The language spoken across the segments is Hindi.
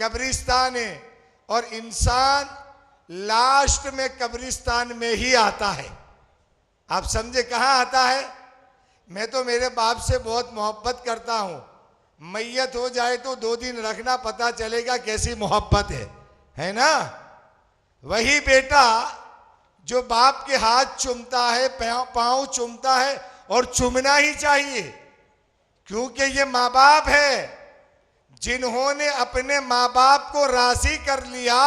कब्रिस्तान है और इंसान लास्ट में कब्रिस्तान में ही आता है। आप समझे कहाँ आता है? मैं तो मेरे बाप से बहुत मोहब्बत करता हूँ, मैयत हो जाए तो 2 दिन रखना, पता चलेगा कैसी मोहब्बत है ना। वही बेटा जो बाप के हाथ चूमता है, पाँव चूमता है, और चूमना ही चाहिए, क्योंकि ये माँ बाप है। जिन्होंने अपने माँ बाप को राजी कर लिया,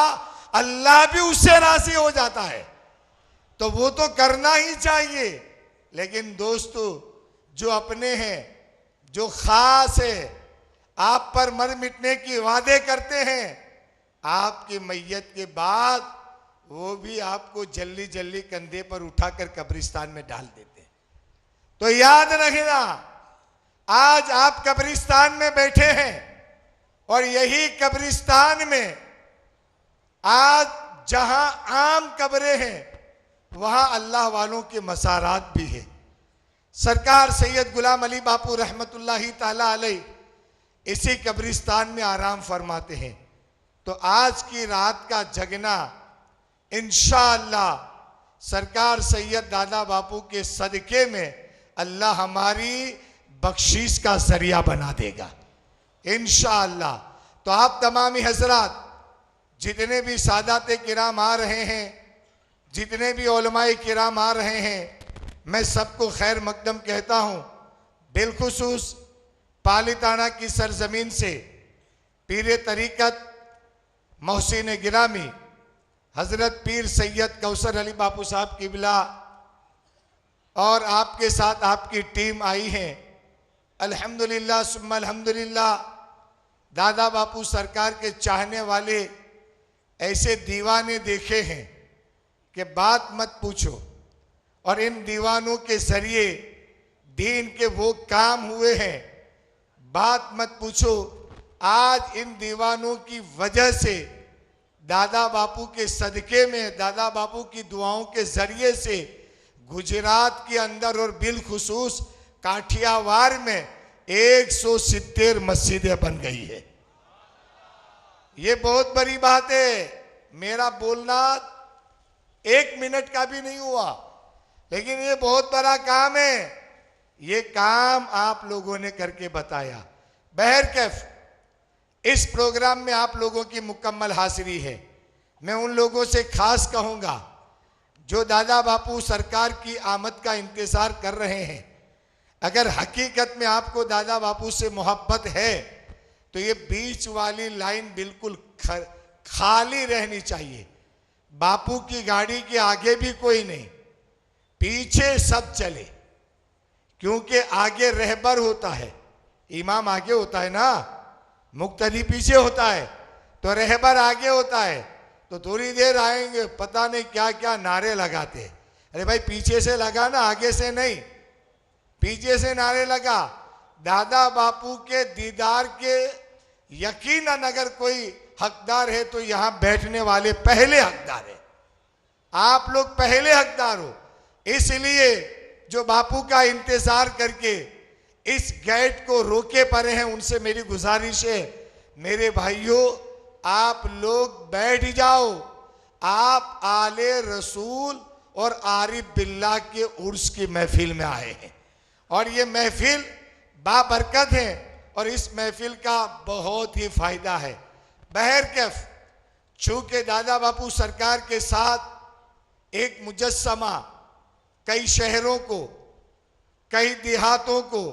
अल्लाह भी उससे राजी हो जाता है, तो वो तो करना ही चाहिए। लेकिन दोस्तों, जो अपने हैं, जो खास है, आप पर मर मिटने की वादे करते हैं, आपकी मैयत के बाद वो भी आपको जल्दी जल्दी कंधे पर उठाकर कब्रिस्तान में डाल देते हैं। तो याद रखना, आज आप कब्रिस्तान में बैठे हैं, और यही कब्रिस्तान में आज जहां आम कब्रें हैं, वहां अल्लाह वालों के मसारात भी है। सरकार सैयद गुलाम अली बापू रहमतुल्लाही ताला अलैह इसी कब्रिस्तान में आराम फरमाते हैं। तो आज की रात का जगना इंशाअल्लाह सरकार सैयद दादा बापू के सदके में अल्लाह हमारी बख्शीश का जरिया बना देगा इंशाअल्लाह। तो आप तमामी हजरात, जितने भी सादाते किराम आ रहे हैं, जितने भी उलमाए किराम आ रहे हैं, मैं सबको खैर मकदम कहता हूँ। बिलखुसूस पालिताना की सरजमीन से पीर तरीक़त मोहसिन गिरामी हज़रत पीर सैयद कौसर अली बापू साहब किबला और आपके साथ आपकी टीम आई है। अल्हम्दुलिल्लाह सुम्मा अल्हम्दुलिल्लाह। दादा बापू सरकार के चाहने वाले ऐसे दीवाने देखे हैं कि बात मत पूछो, और इन दीवानों के जरिए दीन के वो काम हुए हैं, बात मत पूछो। आज इन दीवानों की वजह से दादा बापू के सदके में, दादा बापू की दुआओं के जरिए से गुजरात के अंदर और बिलखुसूस काठियावाड़ में 170 मस्जिदें बन गई है। ये बहुत बड़ी बात है। मेरा बोलना 1 मिनट का भी नहीं हुआ, लेकिन ये बहुत बड़ा काम है। ये काम आप लोगों ने करके बताया। बहरकैफ इस प्रोग्राम में आप लोगों की मुकम्मल हाजिरी है। मैं उन लोगों से खास कहूँगा जो दादा बापू सरकार की आमद का इंतज़ार कर रहे हैं, अगर हकीकत में आपको दादा बापू से मोहब्बत है तो ये बीच वाली लाइन बिल्कुल खाली रहनी चाहिए। बापू की गाड़ी के आगे भी कोई नहीं, पीछे सब चले, क्योंकि आगे रहबर होता है, इमाम आगे होता है ना, मुक्तदी पीछे होता है, तो रहबर आगे होता है। तो थोड़ी देर आएंगे, पता नहीं क्या क्या नारे लगाते। अरे भाई पीछे से लगा ना, आगे से नहीं, पीछे से नारे लगा। दादा बापू के दीदार के यकीनन अगर कोई हकदार है तो यहाँ बैठने वाले पहले हकदार है। आप लोग पहले हकदार हो। इसलिए जो बापू का इंतजार करके इस गेट को रोके पड़े हैं, उनसे मेरी गुजारिश है, मेरे भाइयों आप लोग बैठ जाओ। आप आले रसूल और आरिफ बिल्लाह के उर्स की महफिल में आए हैं, और ये महफिल बाबरकत है, और इस महफिल का बहुत ही फायदा है। बहरकैफ चूँकि दादा बापू सरकार के साथ एक मुजस्समा कई शहरों को, कई देहातों को,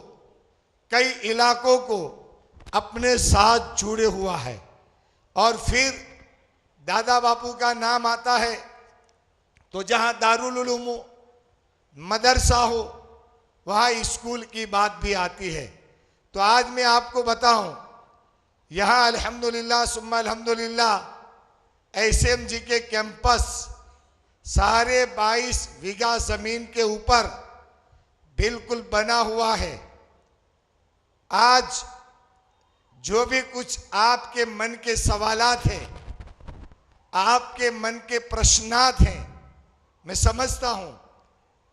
कई इलाकों को अपने साथ जुड़े हुआ है, और फिर दादा बापू का नाम आता है तो जहाँ दारुल उलूम मदरसा हो वहाँ स्कूल की बात भी आती है। तो आज मैं आपको बताऊं, यहाँ अल्हम्दुलिल्लाह सुम्मा अल्हम्दुलिल्लाह एसएमजी के कैंपस सारे 22 बीघा जमीन के ऊपर बिल्कुल बना हुआ है। आज जो भी कुछ आपके मन के सवालात हैं, आपके मन के प्रश्नात हैं, मैं समझता हूँ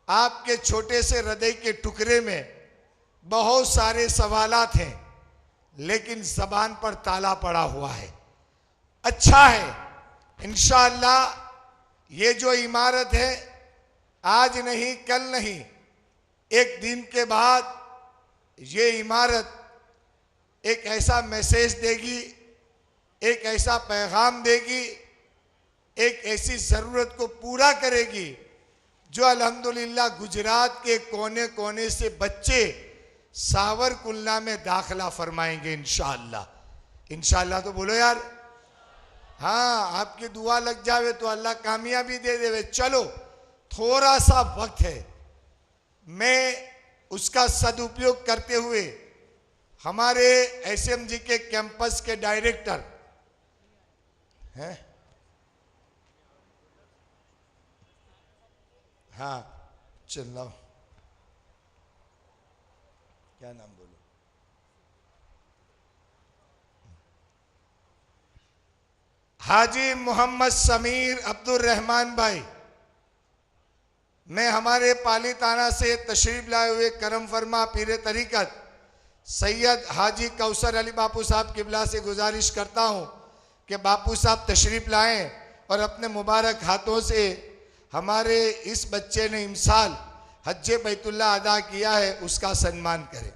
आपके छोटे से हृदय के टुकड़े में बहुत सारे सवालात हैं, लेकिन जबान पर ताला पड़ा हुआ है। अच्छा है। इंशाअल्लाह ये जो इमारत है आज नहीं कल नहीं, एक दिन के बाद ये इमारत एक ऐसा मैसेज देगी, एक ऐसा पैगाम देगी, एक ऐसी ज़रूरत को पूरा करेगी जो अल्हम्दुलिल्लाह गुजरात के कोने कोने से बच्चे सावरकुंडला में दाखिला फरमाएंगे इंशाअल्लाह। इंशाअल्लाह तो बोलो यार। हाँ, आपकी दुआ लग जावे तो अल्लाह कामयाबी दे देवे। चलो थोड़ा सा वक्त है, मैं उसका सदुपयोग करते हुए हमारे एसएमजी के कैंपस के डायरेक्टर हैं, हाँ चिल्लाओ, क्या नाम बोलो? हाजी मोहम्मद समीर अब्दुल रहमान भाई, मैं हमारे पाली थाना से तशरीफ लाए हुए करम फरमा पीरे तरीकत सैयद हाजी कौसर अली बापू साहब किबला से गुजारिश करता हूं कि बापू साहब तशरीफ लाएं और अपने मुबारक हाथों से हमारे इस बच्चे ने इमसाल हज्जे बैतुल्लाह अदा किया है उसका सम्मान करें।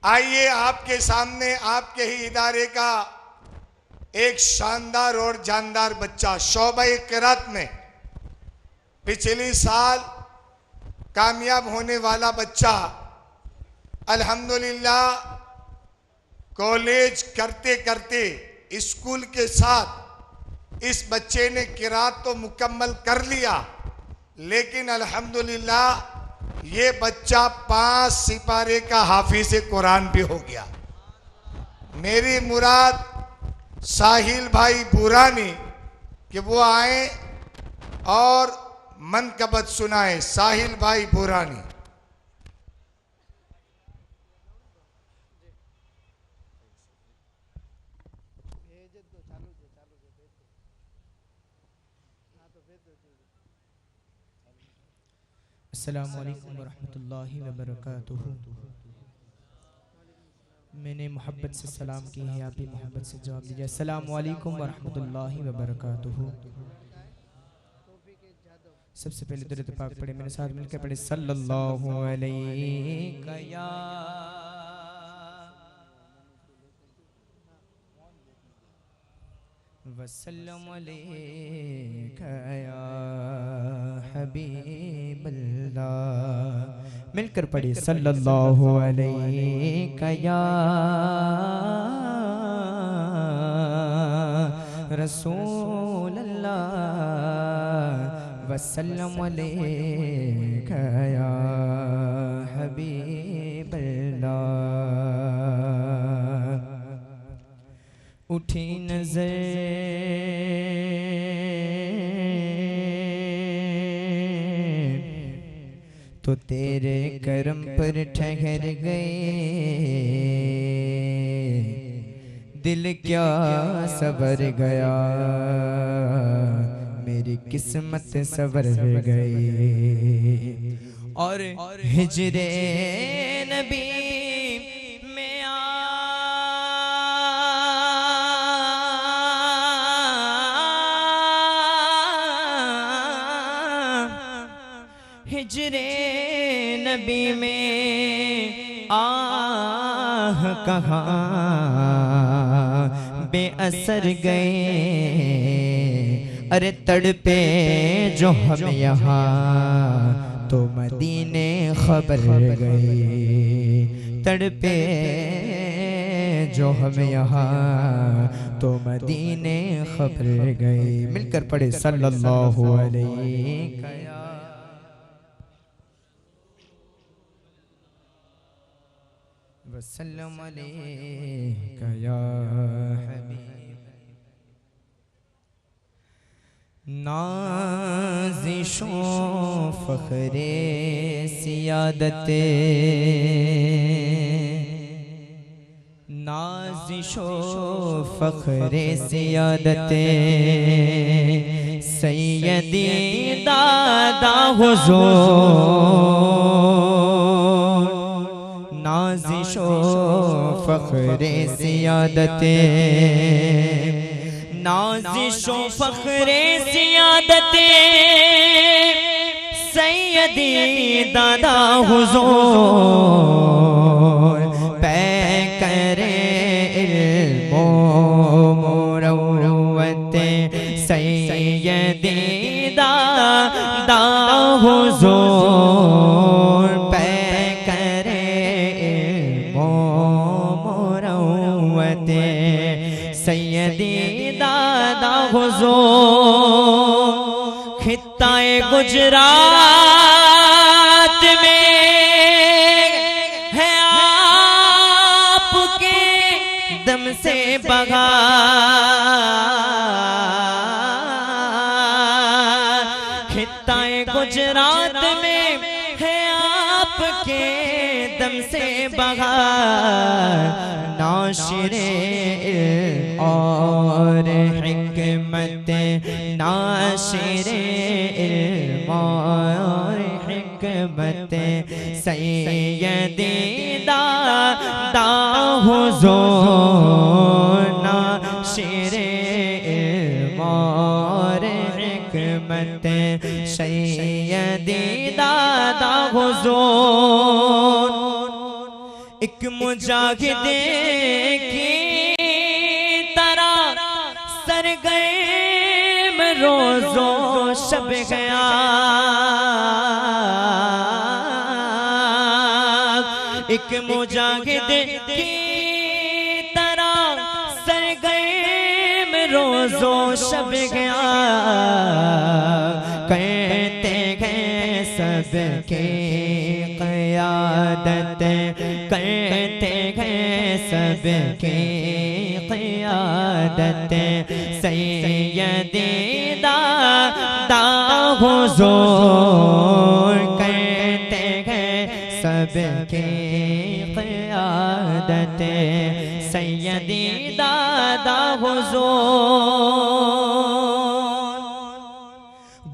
आइए आपके सामने आपके ही इदारे का एक शानदार और जानदार बच्चा शोबे क़िरात में पिछले साल कामयाब होने वाला बच्चा, अल्हम्दुलिल्लाह कॉलेज करते करते स्कूल के साथ इस बच्चे ने क़िरात तो मुकम्मल कर लिया, लेकिन अल्हम्दुलिल्लाह ये बच्चा 5 सिपारे का हाफिज़ कुरान भी हो गया। मेरी मुराद साहिल भाई बुरानी कि वो आए और मनकबत सुनाए। साहिल भाई बुरानी। अस्सलामु अलैकुम वरहमतुल्लाहि वबरकातुहू। मैंने मोहब्बत से सलाम की है, आप भी मोहब्बत से जवाब दीजिए। अस्सलामु अलैकुम वरहमतुल्लाहि वबरकातुहू। सबसे पहले दुरूद पाक पढ़े, मेरे साथ मिलकर पढ़े सल्लल्लाहु अलैहि या वसल्लम अलैका या हबीबल्लाह। मिलकर पढ़े सल्लल्लाहु अलैका या रसूलल्लाह वसल्लम अलैका या हबीबल्लाह। उठी नजर तो तेरे करम पर ठहर गए, दिल क्या सवर गया, मेरी किस्मत सवर गई। और हिजरे नबी में हिजरे नबी में आह कहाँ बेअसर गए। अरे तड़पे जो हम यहाँ तो मदीने खबर गए। तड़पे जो हम यहाँ तो मदीने खबर गए। मिलकर पढ़े सल्लल्लाहु अलैहि वसल्लम अलैका या हबीब। नाज़िशों फ़ख्रे सियादते नाज़िशो फ़ख्रे सियादते सैयदी दादा हुज़ूर, नाज़िशो फ़ख्रे सियादते, नाज़िशो फ़ख्रे सियादते सैयदी दादा हुज़ूर, पै करे इल्मो मुरव्वते सैयदी दादा हुज़ूर, पै करे इल्मो मुरव्वते सैयदी दादा हुज़ूर। खित्ताए गुजरात में है आपके दम से बहार, खित्ताए गुजरात में है आपके दम से बहार, नाशिरे और हिकमत, नाशिरे और हिकमत सैयदी दादा हुज़ूर, नाशिरे और हिकमत सैयदी दादा हुज़ूर। एक मुजाहिद की तरह सरगर्म रोज़ो शब गया, एक मुजाहिद की तरह सरगर्म रोज़ो शब गया, कहते हैं सबके क़यादत, कहते हैं सबके क़यादत सैयदी दादा हुज़ूर, कहते हैं सबके क़यादत सैयदी दादा हुज़ूर।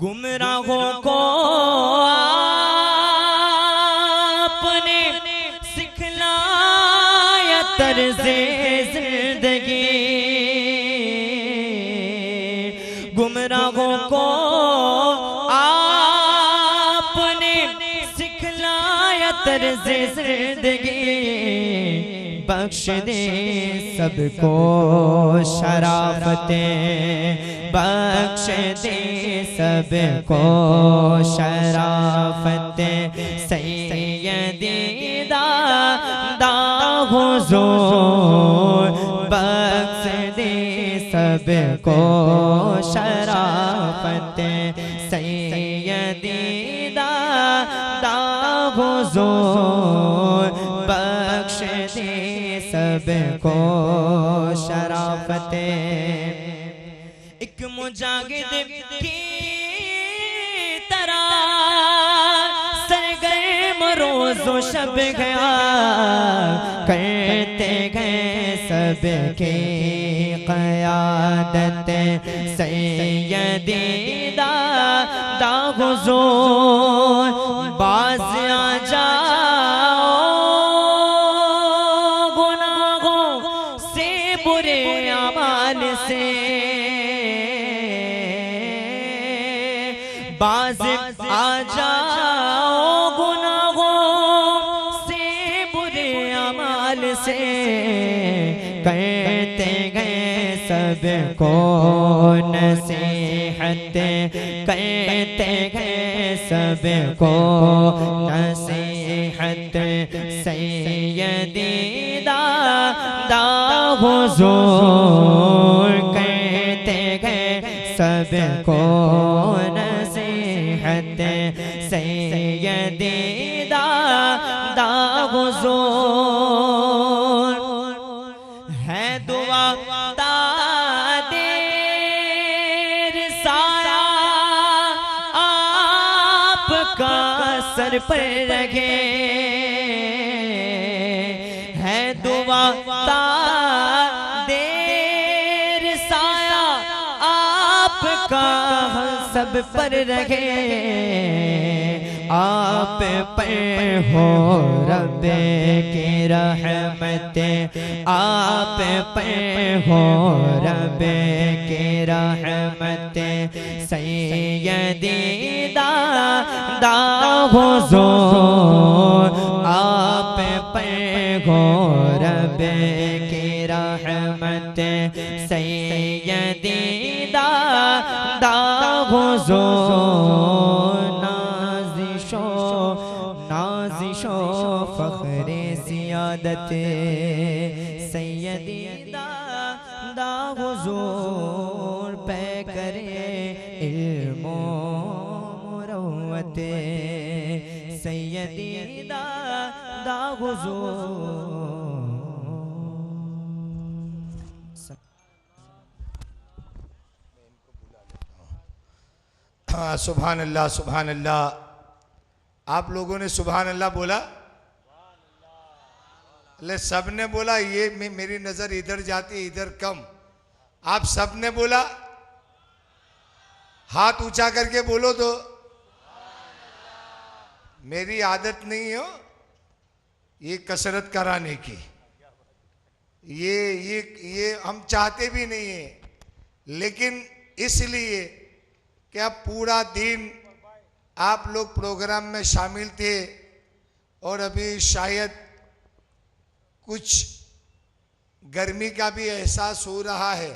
गुमराहों को आपने सिखलाया तर्ज़े ज़िंदगी, गुमराहों को आपने सिखलाया तर्ज़े ज़िंदगी, बख्श दे सबको शराफतें, बख्श दे सबको शराफतें सैयदी दादा हुज़ूर, बख्श दे सबको शराफतें सैयदी दादा हुज़ूर, बख्श दे सबको शराफतें। एक मुजाहिद की तरह सरगर्म रोज़ो शब गया, कहते गए सबके क़यादत सैयदी दादा हुज़ूर। बाज़ आ जाओ गुनाहों से, बुरे अमाल से, बाज़ आ जाओ गुनाहों से, बुरे अमाल से, कहते गए सबको नसीहत, कहते गए सबको नसीहत सैयदी दादा हुज़ूर, कहते गए सबको नसीहत सैयदी दादा हुज़ूर। है दुआ तादेर साया आपका सर पर रखे, है दुआ पर रहे, आप पर हो रब की रहमतें, आप पर हो रब की रहमतें। सैयदी दादा हुज़ूर आप पर हो रब की रहमतें। सैयदी दादा हुज़ूर नाज़िशो फ़ख्रे सियादत। सैयदी दादा हुज़ूर पे करे इल्मो मुरव्वते। सैयदी दादा हुज़ूर। हाँ, सुभान अल्लाह सुभान अल्लाह। आप लोगों ने सुभान अल्लाह बोला? ले सब ने बोला? ये मेरी नजर इधर जाती है, इधर कम। आप सब ने बोला? हाथ ऊंचा करके बोलो तो। मेरी आदत नहीं हो ये कसरत कराने की, ये हम चाहते भी नहीं है, लेकिन इसलिए कि अब पूरा दिन आप लोग प्रोग्राम में शामिल थे और अभी शायद कुछ गर्मी का भी एहसास हो रहा है,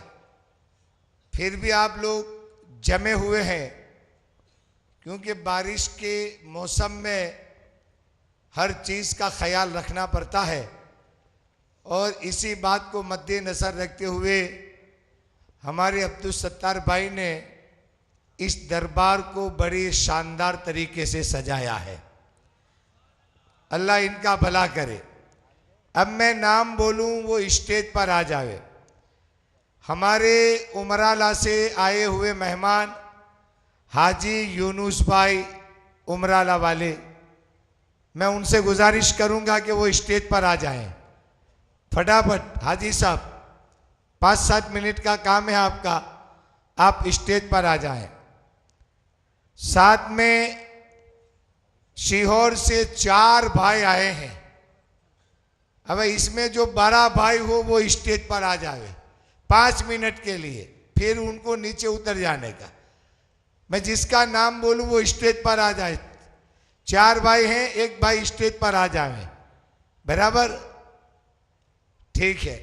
फिर भी आप लोग जमे हुए हैं, क्योंकि बारिश के मौसम में हर चीज़ का ख्याल रखना पड़ता है। और इसी बात को मद्देनज़र रखते हुए हमारे अब्दुल सत्तार भाई ने इस दरबार को बड़ी शानदार तरीके से सजाया है। अल्लाह इनका भला करे। अब मैं नाम बोलूं वो स्टेज पर आ जावे। हमारे उमराला से आए हुए मेहमान हाजी यूनुस भाई उमराला वाले, मैं उनसे गुजारिश करूंगा कि वो स्टेज पर आ जाएं फटाफट। हाजी साहब 5-7 मिनट का काम है आपका, आप स्टेज पर आ जाएं। साथ में सीहोर से 4 भाई आए हैं। अब इसमें जो बड़ा भाई हो वो स्टेज पर आ जाए 5 मिनट के लिए, फिर उनको नीचे उतर जाने का। मैं जिसका नाम बोलूं वो स्टेज पर आ जाए। 4 भाई हैं, एक भाई स्टेज पर आ जाए, बराबर? ठीक है।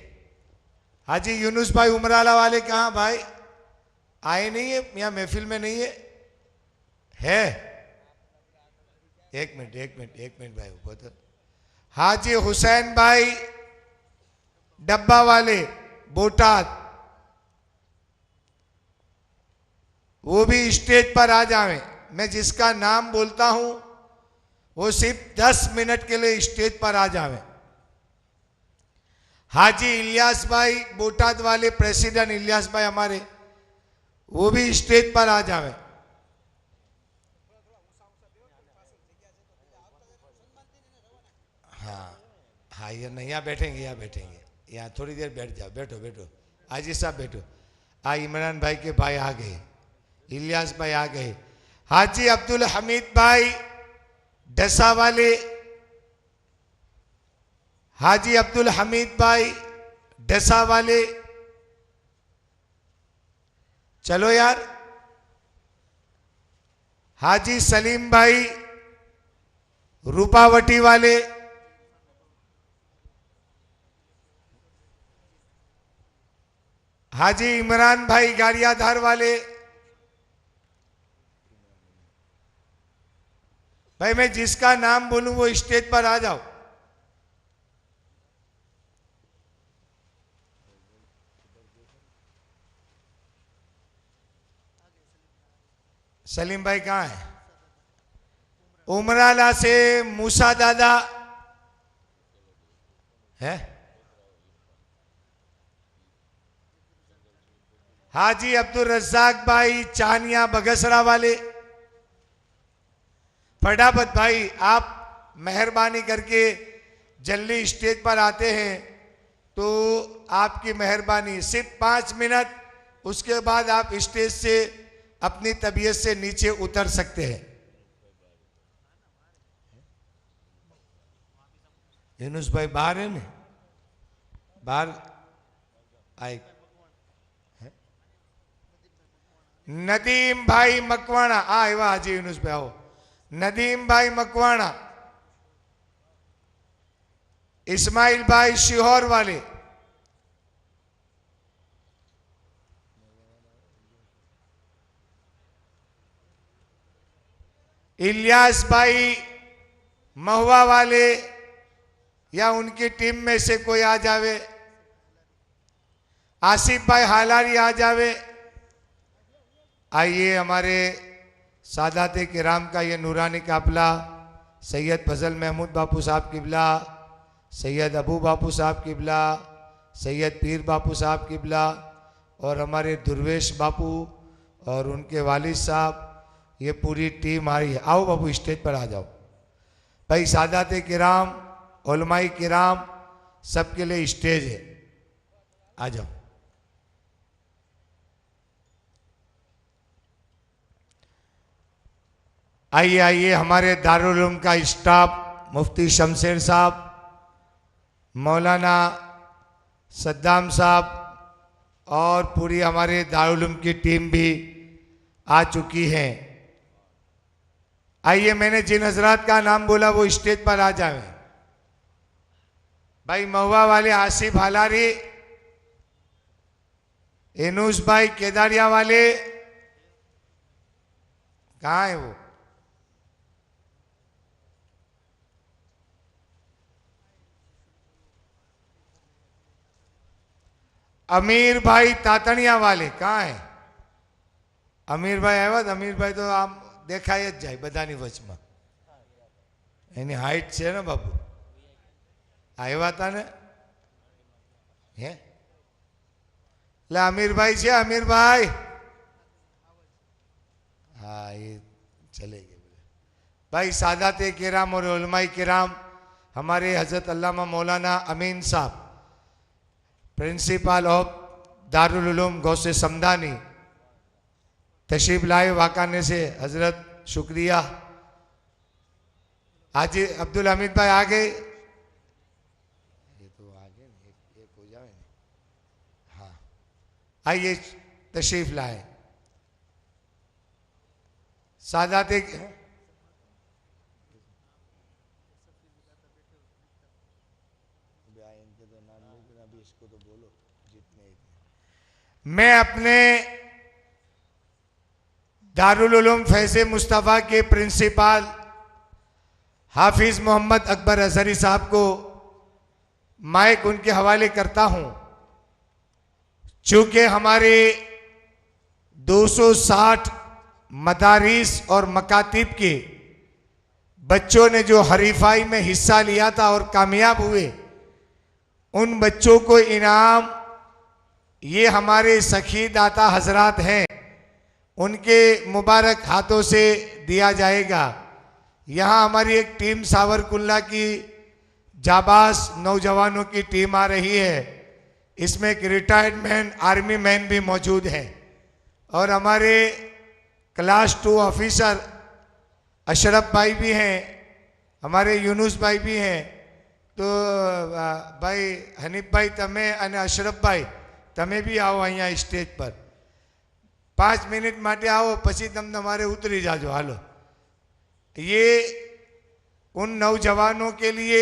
हाजी यूनुस भाई उमराला वाले कहाँ भाई? आए नहीं है या महफिल में नहीं है? एक मिनट भाई बहुत। हाजी हुसैन भाई डब्बा वाले बोटाद, वो भी स्टेज पर आ जावें। मैं जिसका नाम बोलता हूं वो सिर्फ 10 मिनट के लिए स्टेज पर आ जावें। हाजी इलियास भाई बोटाद वाले प्रेसिडेंट इलियास भाई हमारे, वो भी स्टेज पर आ जावें। हाँ ये नहीं, यहाँ बैठेंगे, यहाँ थोड़ी देर बैठ जाओ। बैठो हाजी साहब बैठो। इमरान भाई के भाई आ गए, इलियास भाई आ गए। हाजी अब्दुल हमीद भाई डसा वाले, हाजी अब्दुल हमीद भाई डसा वाले, चलो यार। हाजी सलीम भाई रूपावटी वाले, हाजी इमरान भाई गाड़ियाधार वाले। भाई मैं जिसका नाम बोलूं वो स्टेज पर आ जाओ। सलीम भाई कहाँ है? उमराला से मूसा दादा है। हाजी अब्दुल रज़ाक भाई चानिया बगसरा वाले, फटाफट भाई आप मेहरबानी करके जल्दी स्टेज पर आते हैं तो आपकी मेहरबानी। सिर्फ 5 मिनट, उसके बाद आप स्टेज से अपनी तबीयत से नीचे उतर सकते हैं। यूनुस भाई बाहर है ना, बाहर आए। नदीम भाई मकवाणा आ हाजी यूनुस भाई आओ। नदीम भाई मकवाणा, इस्माइल भाई शिहोर वाले, इलियास भाई महुआ वाले या उनकी टीम में से कोई आ जावे। आसिफ भाई हालारी आ जावे। आइए हमारे सादात किराम का ये नूरानी काफिला सैयद फजल महमूद बापू साहब किबला, सैयद अबू बापू साहब किबला, सैयद पीर बापू साहब किबला और हमारे दुर्वेश बापू और उनके वालिद साहब, ये पूरी टीम आ रही है। आओ बापू स्टेज पर आ जाओ। भाई सादात किराम, उलमाई किराम सबके लिए स्टेज है, आ जाओ। आइए आइए हमारे दारुल उलूम का स्टाफ, मुफ्ती शमशेर साहब, मौलाना सद्दाम साहब और पूरी हमारे दारुल उलूम की टीम भी आ चुकी है। आइए, मैंने जिन हजरात का नाम बोला वो स्टेज पर आ जाएं। भाई महुआ वाले आसिफ हालारी, एनूस भाई केदारिया वाले, कहाँ है वो? अमीर भाई तातणिया वाले कहाँ है? अमीर भाई આવ્યા? અમીર ભાઈ તો આમ દેખાય જ જાય બધાની વચમાં, એની હાઈટ છે ને બાપુ। આવ્યા હતા ને હે? એટલે અમીરભાઈ છે, અમીરભાઈ हाँ ये चले गए भाई। सादात किराम और उलमाई किराम, हमारे हजरत अल्लामा मौलाना अमीन साहब, प्रिंसिपल ऑफ दारुल उलूम गौसे समदानी, तशरीफ लाए वाकाने से हजरत, शुक्रिया। हाजी अब्दुल हमीद भाई आ गए, ये तो आगे एक हो जाए। हाँ आइए तशरीफ लाए। सादात मैं अपने दारुल उलूम फैज़ मुस्तफ़ा के प्रिंसिपल हाफिज मोहम्मद अकबर अजहरी साहब को माइक उनके हवाले करता हूं। चूंकि हमारे 260 मदारिस और मकातिब के बच्चों ने जो हरीफाई में हिस्सा लिया था और कामयाब हुए, उन बच्चों को इनाम ये हमारे सखी दाता हजरात हैं, उनके मुबारक हाथों से दिया जाएगा। यहाँ हमारी एक टीम सावरकुल्ला की जाबाज नौजवानों की टीम आ रही है। इसमें एक रिटायर्ड मैन, आर्मी मैन भी मौजूद है और हमारे क्लास 2 ऑफिसर अशरफ भाई भी हैं, हमारे यूनुस भाई भी हैं। तो भाई हनीफ भाई तमे અને अशरफ भाई તમે भी आओ અહીંયા स्टेज पर। 5 मिनट માટે आओ, પછી તમે તમારે उतरी जाजो। हालो, ये उन नौजवानों के लिए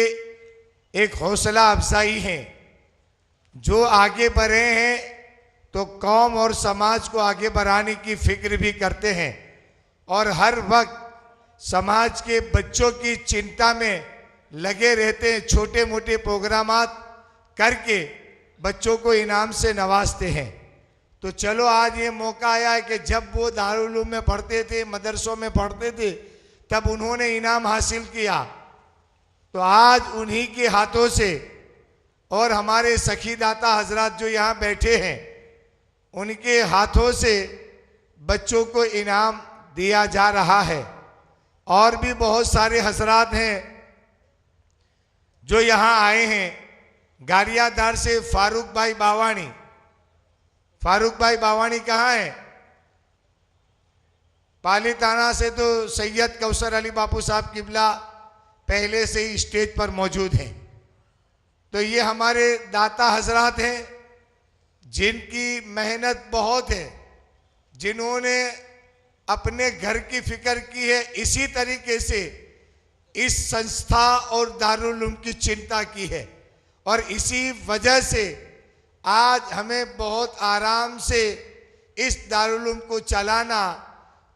एक हौसला अफजाई है जो आगे बढ़े हैं तो कौम और समाज को आगे बढ़ाने की फिक्र भी करते हैं और हर वक्त समाज के बच्चों की चिंता में लगे रहते हैं। छोटे मोटे प्रोग्रामात करके बच्चों को इनाम से नवाजते हैं। तो चलो आज ये मौका आया है कि जब वो दारुल उलूम में पढ़ते थे, मदरसों में पढ़ते थे, तब उन्होंने इनाम हासिल किया। तो आज उन्हीं के हाथों से और हमारे सखी दाता हजरात जो यहाँ बैठे हैं, उनके हाथों से बच्चों को इनाम दिया जा रहा है। और भी बहुत सारे हजरात हैं जो यहाँ आए हैं। गारियादार से फारूक भाई बावाणी, फारूक भाई बावाणी कहाँ है? पालीताना से तो सैयद कौसर अली बापू साहब किबला पहले से ही स्टेज पर मौजूद हैं। तो ये हमारे दाता हजरात हैं जिनकी मेहनत बहुत है, जिन्होंने अपने घर की फिक्र की है, इसी तरीके से इस संस्था और दारुल उलूम की चिंता की है, और इसी वजह से आज हमें बहुत आराम से इस दारुल उलूम को चलाना,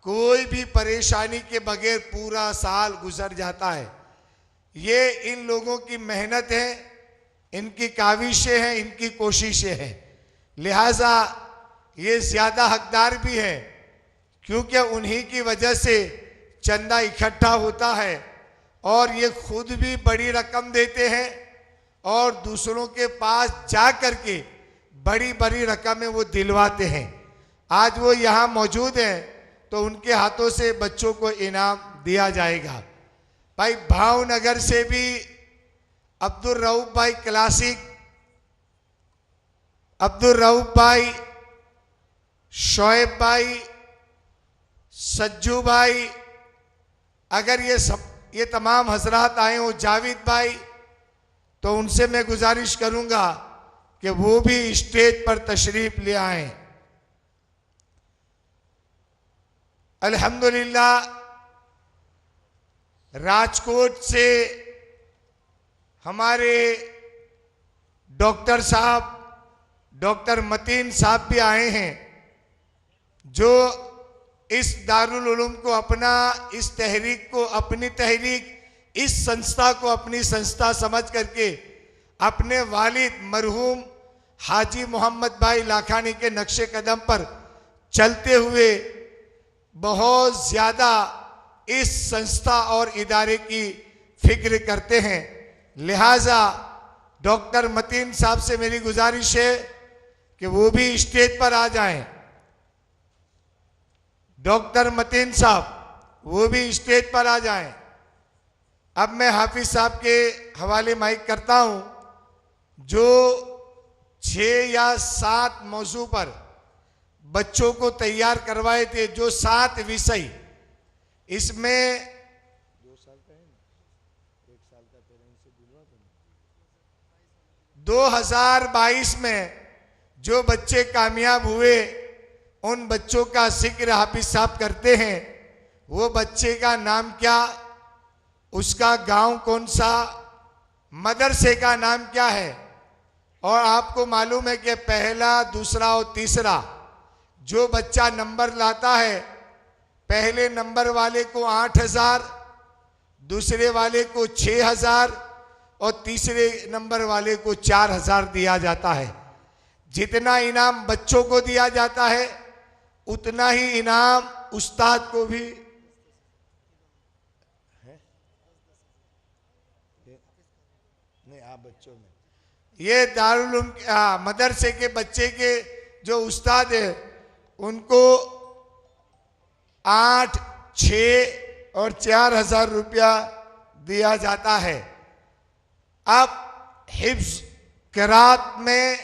कोई भी परेशानी के बगैर पूरा साल गुजर जाता है। ये इन लोगों की मेहनत है, इनकी काविशें हैं, इनकी कोशिशें हैं। लिहाजा ये ज़्यादा हकदार भी हैं, क्योंकि उन्हीं की वजह से चंदा इकट्ठा होता है और ये खुद भी बड़ी रकम देते हैं और दूसरों के पास जा कर के बड़ी बड़ी रकमें वो दिलवाते हैं। आज वो यहाँ मौजूद हैं तो उनके हाथों से बच्चों को इनाम दिया जाएगा। भाई भावनगर से भी अब्दुल रऊफ भाई क्लासिक, अब्दुल रऊफ भाई, शोएब भाई, सज्जू भाई, अगर ये तमाम हजरात आए हो, जावेद भाई, तो उनसे मैं गुजारिश करूंगा कि वो भी स्टेज पर तशरीफ ले आए। अल्हम्दुलिल्लाह राजकोट से हमारे डॉक्टर साहब, डॉक्टर मतीन साहब भी आए हैं, जो इस दारुल उलूम को अपना, इस तहरीक को अपनी तहरीक, इस संस्था को अपनी संस्था समझ करके अपने वालिद मरहूम हाजी मोहम्मद भाई लाखानी के नक्शे कदम पर चलते हुए बहुत ज़्यादा इस संस्था और इदारे की फिक्र करते हैं। लिहाजा डॉक्टर मतीन साहब से मेरी गुजारिश है कि वो भी स्टेज पर आ जाएं। डॉक्टर मतीन साहब वो भी स्टेज पर आ जाएं। अब मैं हाफिज साहब के हवाले माइक करता हूं, जो 6 या 7 मौजू पर बच्चों को तैयार करवाए थे, जो 7 विषय, इसमें 2022 में जो बच्चे कामयाब हुए, उन बच्चों का जिक्र हाफिज साहब करते हैं। वो बच्चे का नाम क्या, उसका गांव कौन सा, मदरसे का नाम क्या है, और आपको मालूम है कि पहला, दूसरा और तीसरा जो बच्चा नंबर लाता है, पहले नंबर वाले को 8,000, दूसरे वाले को 6,000 और तीसरे नंबर वाले को 4,000 दिया जाता है। जितना इनाम बच्चों को दिया जाता है, उतना ही इनाम उस्ताद को भी है? नहीं, आप बच्चों में ये दारुल उलूम मदरसे के बच्चे के जो उस्ताद है, उनको 8, 6 और 4,000 रुपया दिया जाता है। अब हिफ्ज क़िरात में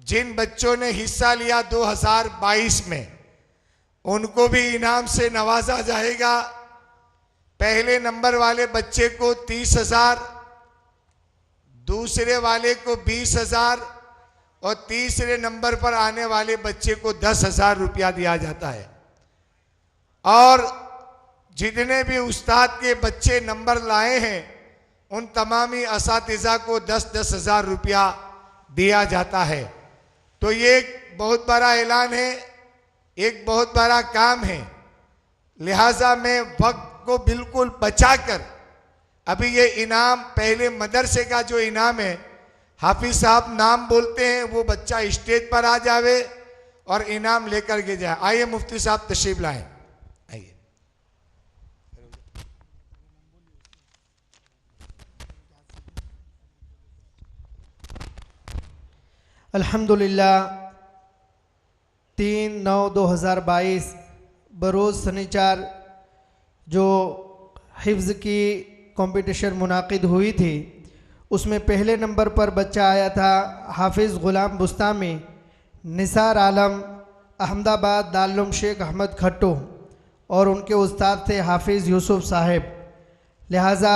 जिन बच्चों ने हिस्सा लिया 2022 में, उनको भी इनाम से नवाजा जाएगा। पहले नंबर वाले बच्चे को 30,000, दूसरे वाले को 20,000 और तीसरे नंबर पर आने वाले बच्चे को 10,000 रुपया दिया जाता है। और जितने भी उस्ताद के बच्चे नंबर लाए हैं, उन तमामी असातिज़ा को 10,000 रुपया दिया जाता है। तो ये एक बहुत बड़ा ऐलान है, एक बहुत बड़ा काम है। लिहाजा मैं वक्त को बिल्कुल बचाकर अभी ये इनाम, पहले मदरसे का जो इनाम है, हाफिज साहब नाम बोलते हैं, वो बच्चा स्टेज पर आ जावे और इनाम लेकर के जाए। आइए मुफ्ती साहब तशरीफ लाएं, आइए। अल्हम्दुलिल्लाह 3/9/2022 बरोज़ शनिचार जो हिफ्ज़ की कंपटीशन मुनाकिद हुई थी, उसमें पहले नंबर पर बच्चा आया था हाफिज़ ग़ुलाम बुस्तामी, निसार आलम, अहमदाबाद दारुल उलूम शेख अहमद खट्टू। और उनके उस्ताद थे हाफिज़ यूसुफ साहब। लिहाजा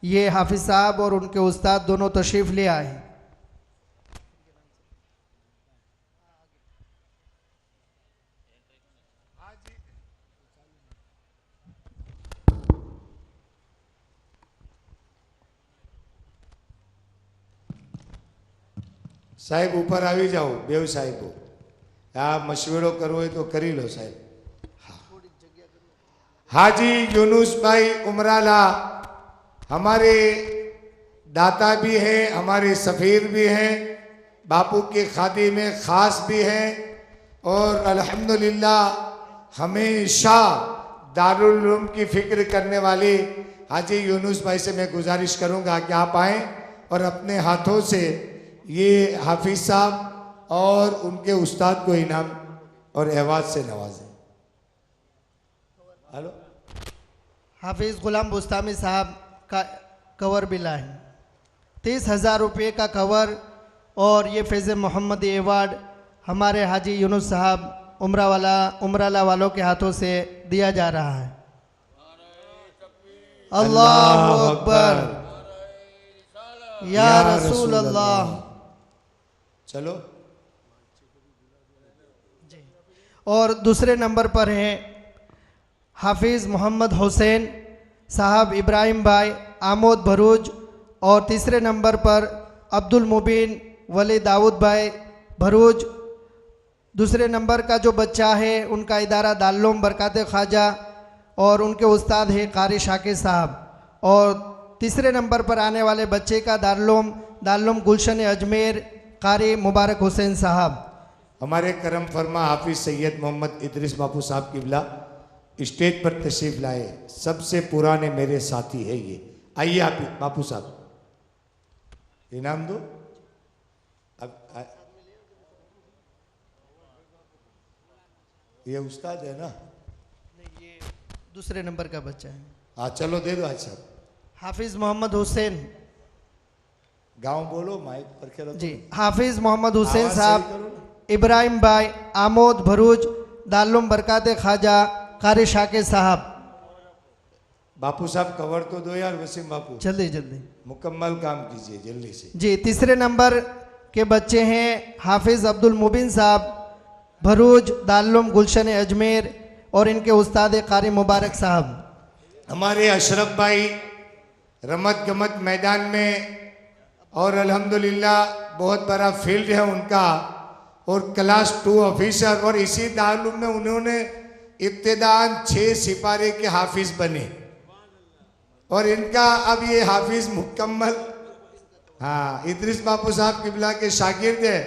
ये हाफिज़ साहब और उनके उस्ताद दोनों तशरीफ़ ले आए। સાહેબ ઉપર આવી જાઓ બેવ સાહેબો, આ મશવરો કરવો હોય તો કરી લો સાહેબ। हाजी यूनुस भाई उमराला हमारे दाता भी हैं, हमारे सफ़ीर भी हैं, बापू के खादी में ख़ास भी हैं और अल्हम्दुलिल्लाह हमेशा दारुल उलूम की फ़िक्र करने वाले हाजी यूनुस भाई से मैं गुजारिश करूंगा कि आप आएँ और अपने हाथों से ये हाफिज़ साहब और उनके उस्ताद को इनाम और एवाज़ से नवाजें। हेलो, हाफिज़ गुलाम बुस्तामी साहब का कवर भी लाए, 30,000 रुपये का कवर और ये फैज़ मोहम्मद एवार्ड हमारे हाजी यूनुस साहब उमराला वालों के हाथों से दिया जा रहा है। अल्लाहु अकबर, या रसूल अल्लाह। चलो, और दूसरे नंबर पर हैं हाफिज़ मोहम्मद हुसैन साहब इब्राहिम भाई आमोद भरूच, और तीसरे नंबर पर अब्दुल मुबीन वली दाऊद भाई भरूच। दूसरे नंबर का जो बच्चा है उनका इदारा दारुल बरकत ख्वाजा और उनके उस्ताद है कारी शाकिर साहब। और तीसरे नंबर पर आने वाले बच्चे का दारुल गुलशन अजमेर कारी मुबारक हुसैन साहब। हमारे करम फरमा हाफिज़ सैयद मोहम्मद इदरीस बापू साहब किबला स्टेज पर तशरीफ लाए, सबसे पुराने मेरे साथी है ये। आइए आप बापू साहब, इनाम दो। अब ये उस्ताद है ना, ये दूसरे नंबर का बच्चा है। हाँ चलो दे दो। अच्छा, हाफिज़ मोहम्मद हुसैन, गांव बोलो माइक पर के रखो जी, हाफिज़ मोहम्मद हुसैन आवाज़ साहब सही करो ना। इब्राहिम भाई आमोद भरूच दारुल बरकत ख्वाजा कारी शाकिर साहब। बापू साहब कवर तो दो यार, वसीम बापू जल्दी जल्दी मुकम्मल काम कीजिए जल्दी से। जी, तीसरे नंबर के बच्चे हैं हाफिज़ अब्दुल मुबीन साहब भरूच दारुल गुलशन अजमेर और इनके उस्ताद कारी मुबारक साहब। हमारे अशरफ भाई रमत गमत मैदान में और अल्हम्दुलिल्लाह बहुत बड़ा फील्ड है उनका, और क्लास 2 ऑफिसर, और इसी दारुल में उन्होंने इब्तिदान 6 सिपारे के हाफिज़ बने और इनका अब ये हाफिज़ मुकम्मल, हाँ इदरीस बापू साहब किबला के शागिर्द है,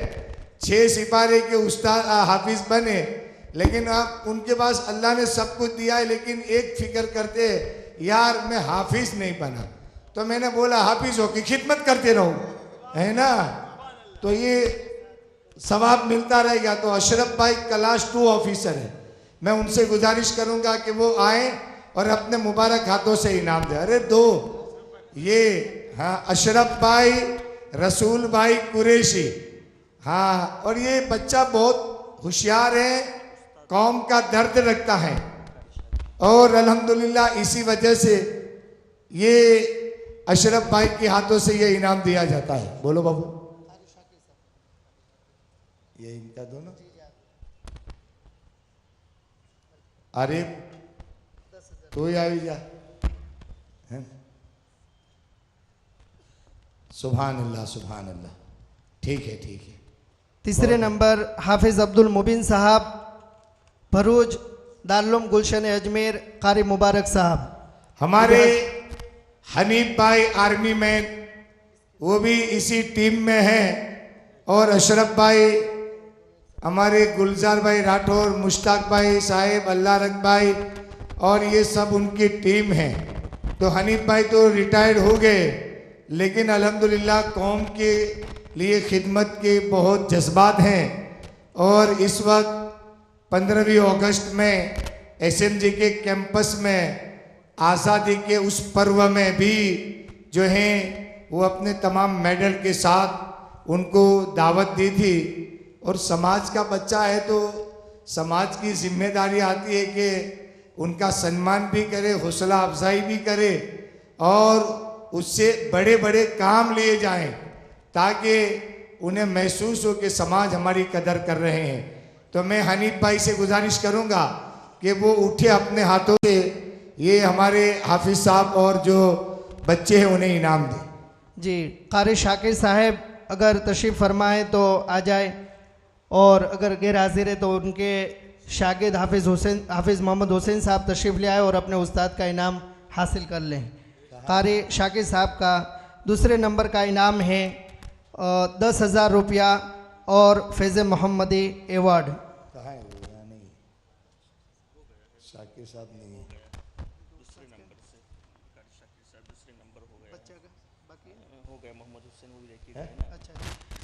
6 सिपारे के उस्ताद हाफिज़ बने। लेकिन अब उनके पास अल्लाह ने सब कुछ दिया है, लेकिन एक फिक्र करते यार मैं हाफिज़ नहीं बना, तो मैंने बोला हाफिज़ हो की खिदमत करते रहो, है ना, तो ये सवाब मिलता रहेगा। तो अशरफ भाई क्लास 2 ऑफिसर है, मैं उनसे गुजारिश करूंगा कि वो आए और अपने मुबारक हाथों से इनाम दे। अरे दो ये, हाँ अशरफ भाई रसूल भाई कुरैशी, हाँ, और ये बच्चा बहुत होशियार है, कौम का दर्द रखता है और अल्हम्दुलिल्लाह इसी वजह से ये अशरफ भाई के हाथों से ये इनाम दिया जाता है। बोलो बाबू, ये इनका दोनों। अरे तू ही आई जा, सुभान अल्लाह सुभान अल्लाह। ठीक है ठीक है। तीसरे नंबर हाफिज़ अब्दुल मुबीन साहब भरूच दारुल गुलशन अजमेर कारी मुबारक साहब। हमारे हनीफ भाई आर्मी मैन, वो भी इसी टीम में हैं, और अशरफ भाई हमारे गुलजार भाई राठौर, मुश्ताक भाई साहेब, अल्लाह रख भाई, और ये सब उनकी टीम है। तो हनीफ भाई तो रिटायर्ड हो गए, लेकिन अल्हम्दुलिल्लाह कौम के लिए खिदमत के बहुत जज्बात हैं, और इस वक्त 15वीं अगस्त में SMG के कैंपस में आज़ादी के उस पर्व में भी जो है वो अपने तमाम मेडल के साथ उनको दावत दी थी। और समाज का बच्चा है तो समाज की जिम्मेदारी आती है कि उनका सम्मान भी करे, हौसला अफजाई भी करे और उससे बड़े बड़े काम लिए जाएं, ताकि उन्हें महसूस हो कि समाज हमारी कदर कर रहे हैं। तो मैं हनीफ भाई से गुजारिश करूंगा कि वो उठे अपने हाथों से, ये हमारे हाफिज साहब और जो बच्चे हैं उन्हें इनाम दें। जी, कारी शाकिर साहब अगर तशरीफ़ फरमाए तो आ जाए, और अगर गैर हाजिर है तो उनके शागिर्द हाफिज़ मोहम्मद हुसैन साहब तशरीफ़ ले आए और अपने उस्ताद का इनाम हासिल कर लें। कारी शाकिर साहब का दूसरे नंबर का इनाम है 10,000 रुपया और फैज़ मोहम्मदी एवार्ड। कहाँ है वो? यहाँ नहीं, शाकिर साहब नहीं है।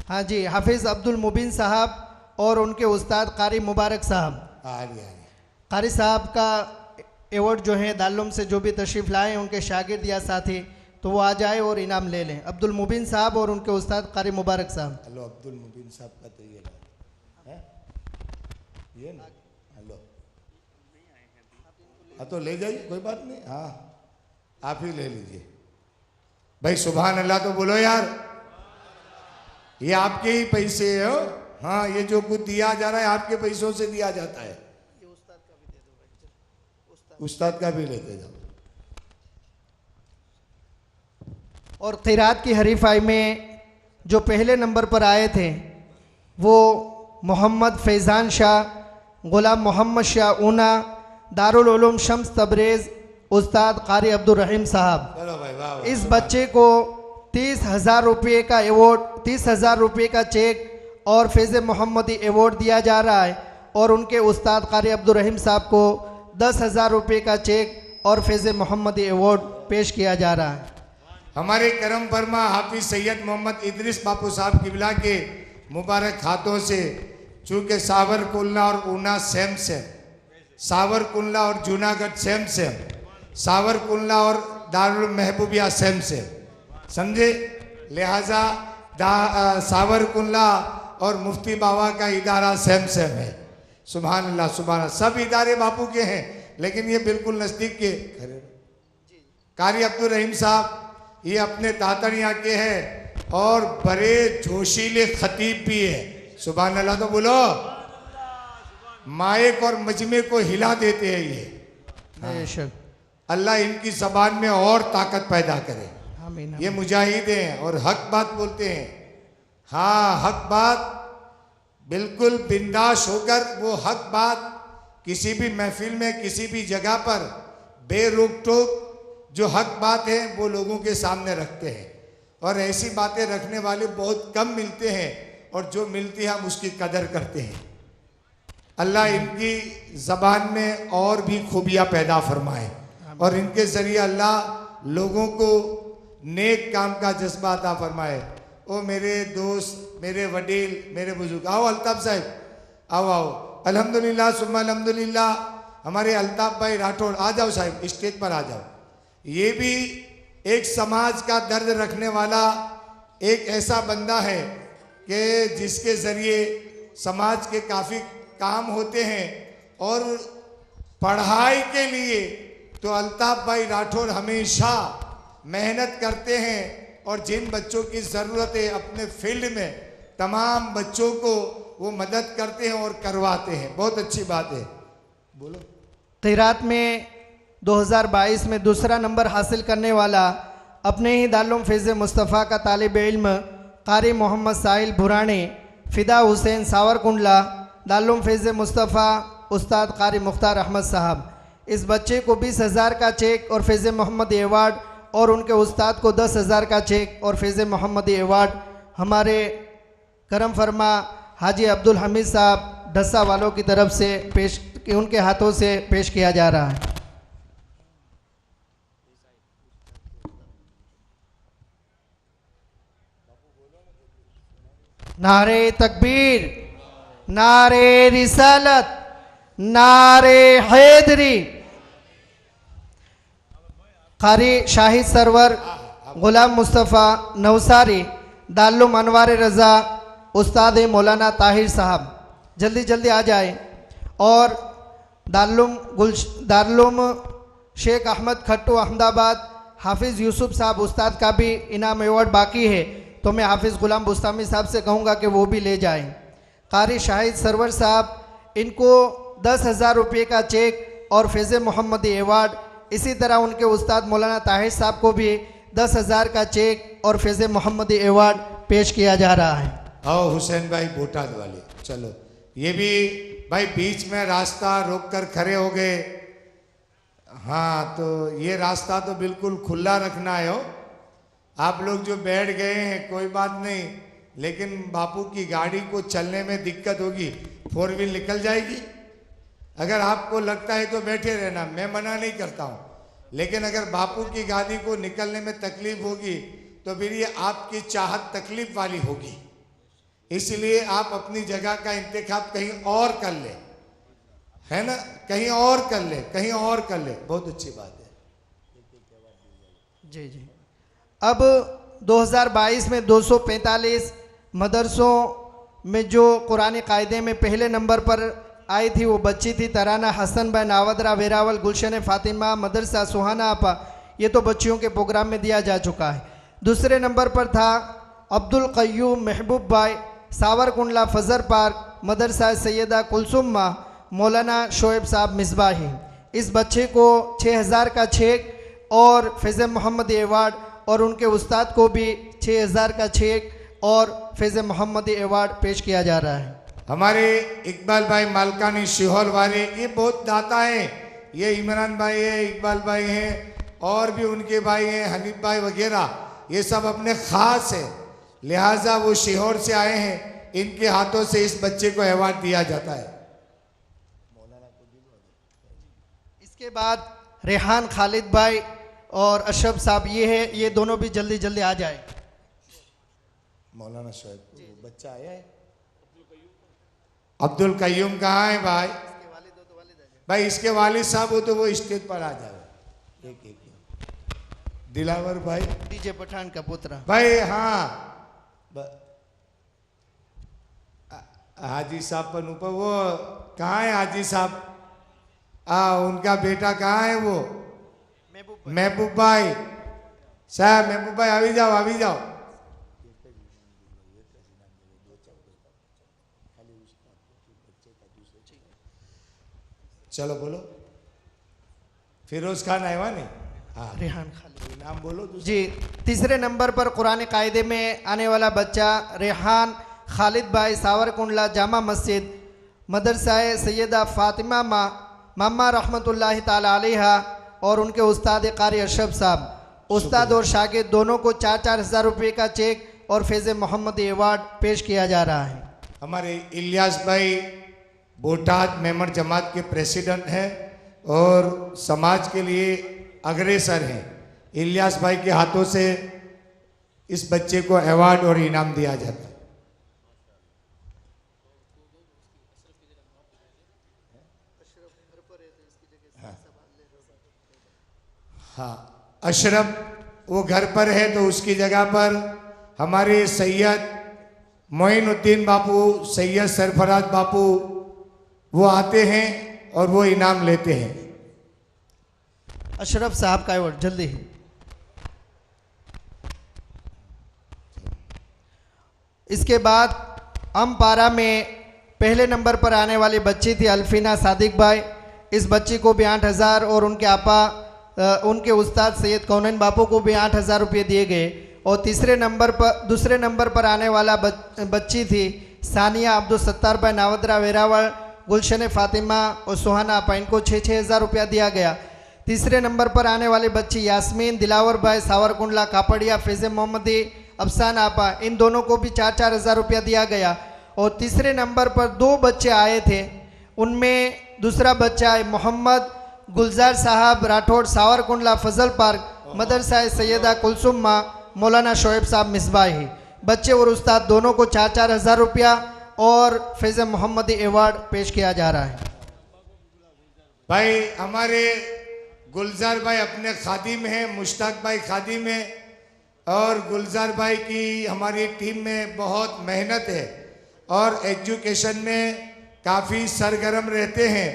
हाँ जी, हाफिज़ अब्दुल मुबीन साहब और उनके उस्ताद कारी मुबारक साहब। आ गया। कारी साहब का एवार्ड जो है दारुल से जो भी तशरीफ़ लाएँ उनके शागिर्द या साथी, तो वो आ जाए और इनाम ले लें। अब्दुल मुबीन साहब और उनके उस्ताद कारी मुबारक साहब। हेलो, अब्दुल मुबीन साहब का तो ये है, ये ना, हेलो, हाँ तो ले जाइए, कोई बात नहीं। हाँ, आप ही ले लीजिए भाई। सुभान अल्लाह तो बोलो यार, ये आपके ही पैसे हो। हाँ, ये जो कुछ दिया जा रहा है आपके पैसों से दिया जाता है। उस्ताद का भी लेते जाओ। और खैरात की हरीफाई में जो पहले नंबर पर आए थे वो मोहम्मद फैज़ान शाह, गुलाम मोहम्मद शाह ऊना, दारुल उलूम शम्स तबरेज़, उस्ताद कारी अब्दुल रहीम साहब। चलो भाई, वाह वाह। इस बच्चे को 30,000 रुपये का एवॉर्ड, 30,000 रुपये का चेक और फैज़ मोहम्मदी एवॉर्ड दिया जा रहा है, और उनके उस्ताद कारी अब्दुल रहीम साहब को 10,000 रुपये का चेक और फैज़ मोहम्मदी एवॉर्ड पेश किया जा रहा है। हमारे करम फरमा हाफिज सैयद मोहम्मद इदरिस बापू साहब किबला के मुबारक हाथों से, चूँकि सावरकुंडला और ऊना सेम सेम, सावरकुंडला और जूनागढ़ सेम सेम, सावरकुंडला और दारुल महबूबिया सेम सेम, समझे, लिहाजा सावरकुंडला और मुफ्ती बाबा का इदारा सेम सेम है। सुभान अल्लाह, सुभान अल्लाह। सब इदारे बापू के हैं, लेकिन ये बिल्कुल नज़दीक के। कारी अब्दुल रहीम साहब ये अपने तातड़ियाँ के हैं और बड़े जोशीले खतीब भी है। सुभान अल्लाह तो बोलो। माइक और मजमे को हिला देते हैं ये। बेशक अल्लाह इनकी ज़बान में और ताकत पैदा करे। आमीन। ये मुजाहिद हैं और हक बात बोलते हैं। हाँ, हक बात, बिल्कुल बिंदास होकर वो हक बात किसी भी महफिल में, किसी भी जगह पर बेरोक टोक जो हक बात है वो लोगों के सामने रखते हैं। और ऐसी बातें रखने वाले बहुत कम मिलते हैं, और जो मिलती है हम उसकी कदर करते हैं। अल्लाह इनकी ज़बान में और भी खूबियाँ पैदा फरमाए, और इनके ज़रिए अल्लाह लोगों को नेक काम का जज्बा अता फरमाए। ओ मेरे दोस्त, मेरे वडील, मेरे बुजुर्ग, आओ अल्ताफ़ साहब, आओ आओ। अल्हम्दुलिल्लाह सुम्मा अल्हम्दुलिल्लाह। हमारे अल्ताफ़ भाई राठौड़, आ जाओ साहब, स्टेज पर आ जाओ। ये भी एक समाज का दर्द रखने वाला एक ऐसा बंदा है कि जिसके ज़रिए समाज के काफ़ी काम होते हैं। और पढ़ाई के लिए तो अल्ताफ़ भाई राठौड़ हमेशा मेहनत करते हैं, और जिन बच्चों की ज़रूरत है अपने फील्ड में तमाम बच्चों को वो मदद करते हैं और करवाते हैं। बहुत अच्छी बात है। बोलो। खैरात में 2022 में दूसरा नंबर हासिल करने वाला अपने ही दारुल फैज़ मुस्तफ़ा का तालिब इल्म कारी मोहम्मद साहिल भुरानी, फ़िदा हुसैन सावरकुंडला, दारुल फैज़ मुस्तफ़ा उस्ताद कारी मुख्तार अहमद साहब। इस बच्चे को 20,000 का चेक और फैज़ मोहम्मदी एवार्ड, और उनके उस्ताद को 10,000 का चेक और फैज़ मोहम्मदी एवार्ड हमारे करम फरमा हाजी अब्दुल हमीद साहब ढस्सा वालों की तरफ से पेश, उनके हाथों से पेश किया जा रहा है। नारे तकबीर, नारे रिसालत, नारे हैदरी। कारी शाहिद सरवर गुलाम मुस्तफ़ा नवसारी, दारुल अनवार रज़ा, उस्ताद मौलाना ताहिर साहब, जल्दी जल्दी आ जाए। और दारुल शेख अहमद खट्टू अहमदाबाद हाफिज़ यूसुफ साहब उस्ताद का भी इनाम अवार्ड बाकी है, तो मैं हाफिज़ गुलाम बुस्तामी साहब से कहूँगा कि वो भी ले जाएं। कारी शाहिद सरवर साहब, इनको 10,000 रुपये का चेक और फैज़ मोहम्मदी अवार्ड, इसी तरह उनके उस्ताद मौलाना ताहिर साहब को भी 10,000 का चेक और फैज़ मोहम्मदी अवार्ड पेश किया जा रहा है। आओ हुसैन भाई बोटाद वाले, चलो ये भी भाई बीच में रास्ता रोक कर खड़े हो गए। हाँ, तो ये रास्ता तो बिल्कुल खुला रखना है। हो आप लोग जो बैठ गए हैं कोई बात नहीं, लेकिन बापू की गाड़ी को चलने में दिक्कत होगी, 4 व्हील निकल जाएगी। अगर आपको लगता है तो बैठे रहना, मैं मना नहीं करता हूँ, लेकिन अगर बापू की गाड़ी को निकलने में तकलीफ होगी तो फिर ये आपकी चाहत तकलीफ वाली होगी। इसलिए आप अपनी जगह का इंतखाब कहीं और कर ले, है ना, कहीं और कर ले, कहीं और कर ले, बहुत अच्छी बात है। जी जी। अब 2022 में 245 मदरसों में जो कुरानी कायदे में पहले नंबर पर आई थी वो बच्ची थी तराना हसन भाई नावदरा वेरावल गुलशन फातिमा मदरसा सुहाना आपा। ये तो बच्चियों के प्रोग्राम में दिया जा चुका है। दूसरे नंबर पर था अब्दुल कय्यूम महबूब भाई सावरकुंडला फजर पार्क मदरसा सैयदा कुलसुम्मा मौलाना शोएब साहब मिसबाही। इस बच्चे को 6,000 का चेक और फैज़ मोहम्मदी अवार्ड और उनके उस्ताद को भी 6,000 का चेक और फैज़ मोहम्मदी अवार्ड पेश किया जा रहा है। हमारे इकबाल भाई मालकानी शिहोर वाले ये बहुत दाता हैं, ये इमरान भाई है, इकबाल भाई हैं और भी उनके भाई हैं हनीफ भाई वगैरह, ये सब अपने ख़ास है, लिहाजा वो शिहोर से आए हैं, इनके हाथों से इस बच्चे को अवार्ड दिया जाता है। इसके बाद रेहान खालिद भाई और अशरफ साहब ये है, ये दोनों भी जल्दी जल्दी आ जाए। मौलाना शोएब बच्चा आया है। अब्दुल कय्यूम कहाँ है भाई? भाई इसके वालिद साहब हो तो वो स्टेज पर आ जाए। एक एक दिलावर भाई डीजे पठान का पुत्र भाई। हाँ हाजी साहब पर ऊपर वो कहाँ है हाजी साहब? उनका बेटा कहाँ है वो? महबूब भाई साहब, महबूब भाई अभी जाओ, अभी जाओ। चलो बोलो। फिरोज खान आया नहीं? हाँ, रेहान खालिद नाम बोलो जी। तीसरे नंबर पर कुरानी कायदे में आने वाला बच्चा रेहान खालिद भाई सावरकुंडला जामा मस्जिद मदरसाए सैयदा फातिमा मामा रहमतुल्लाहि ताला अलैहा और उनके उस्ताद कारी अशरफ साहब, उस्ताद और शागिर्द दोनों को 4-4 हज़ार रुपये का चेक और फैज़ मोहम्मदी अवार्ड पेश किया जा रहा है। हमारे इलियास भाई बोटाद मेमर जमात के प्रेसिडेंट हैं और समाज के लिए अग्रसर हैं। इलियास भाई के हाथों से इस बच्चे को अवार्ड और इनाम दिया जाता है। हाँ, अशरफ वो घर पर है तो उसकी जगह पर हमारे सैयद मोइनुद्दीन बापू, सैयद सरफराज बापू वो आते हैं और वो इनाम लेते हैं। अशरफ साहब का अवार्ड जल्दी ही। इसके बाद अमपारा में पहले नंबर पर आने वाली बच्ची थी अल्फीना सादिक भाई। इस बच्ची को भी 8,000 और उनके आपा उनके उस्ताद सैयद कौनैन बापू को भी 8,000 रुपये दिए गए। और दूसरे नंबर पर आने वाला बच्ची थी सानिया अब्दुल सत्तार भाई नावदरा वेरावल गुलशन फातिमा और सुहाना आपा, इनको 6-6 हज़ार रुपया दिया गया। तीसरे नंबर पर आने वाली बच्ची यास्मीन दिलावर भाई सावरकुंडला कापड़िया फैज़ मोहम्मदी अफसान आपा, इन दोनों को भी 4-4 हज़ार रुपया दिया गया। और तीसरे नंबर पर 2 बच्चे आए थे, उनमें दूसरा बच्चा है मोहम्मद गुलजार साहब राठौड़ सावरकुंडला फजल पार्क मदरसा सैयदा कुलसुम्मा मौलाना शोएब साहब मिसबाही। बच्चे और उस्ताद दोनों को 4-4 हज़ार रुपया और फैज़ मोहम्मदी अवार्ड पेश किया जा रहा है। भाई हमारे गुलजार भाई अपने खादिम हैं, मुश्ताक भाई खादिम हैं और गुलजार भाई की हमारी टीम में बहुत मेहनत है और एजुकेशन में काफ़ी सरगर्म रहते हैं।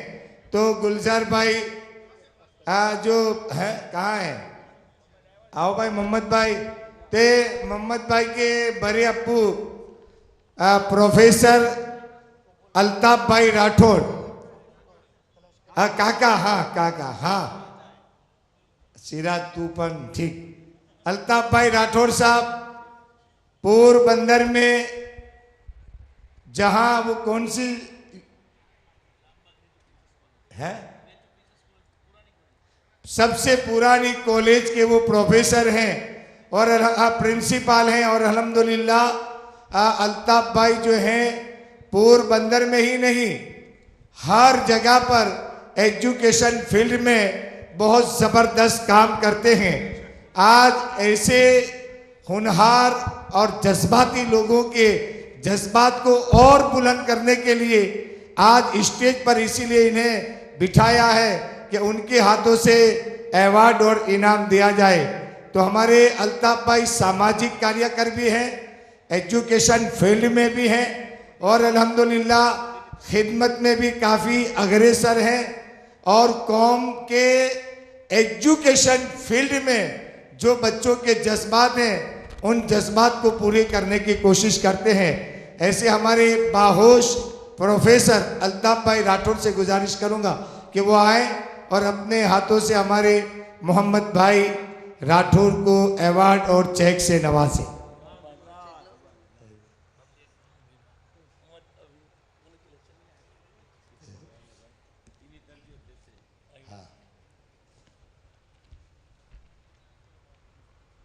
तो गुलजार भाई जो है कहाँ है, आओ भाई मोहम्मद भाई, ते मोहम्मद भाई के बड़े अप्पू प्रोफेसर अल्ताफ भाई राठौर, काका, हाँ काका, हाँ सिराज तूफान, ठीक, अल्ताफ भाई राठौर साहब पोरबंदर में, जहां वो कौन सी है, सबसे पुरानी कॉलेज के वो प्रोफेसर हैं और प्रिंसिपल हैं। और अल्हम्दुलिल्लाह अल्ताफ भाई जो हैं पोरबंदर में ही नहीं, हर जगह पर एजुकेशन फील्ड में बहुत ज़बरदस्त काम करते हैं। आज ऐसे होनहार और जज्बाती लोगों के जज्बात को और बुलंद करने के लिए आज स्टेज पर इसीलिए इन्हें बिठाया है कि उनके हाथों से अवार्ड और इनाम दिया जाए। तो हमारे अल्ताफ भाई सामाजिक कार्यकर भी हैं, एजुकेशन फील्ड में भी हैं और अल्हम्दुलिल्लाह खिदमत में भी काफ़ी अग्रसर हैं और कौम के एजुकेशन फील्ड में जो बच्चों के जज्बात हैं उन जज्बात को पूरे करने की कोशिश करते हैं। ऐसे हमारे बाहोश प्रोफेसर अल्ताफ भाई राठौर से गुजारिश करूंगा कि वो आए और अपने हाथों से हमारे मोहम्मद भाई राठौर को अवार्ड और चेक से नवाजें।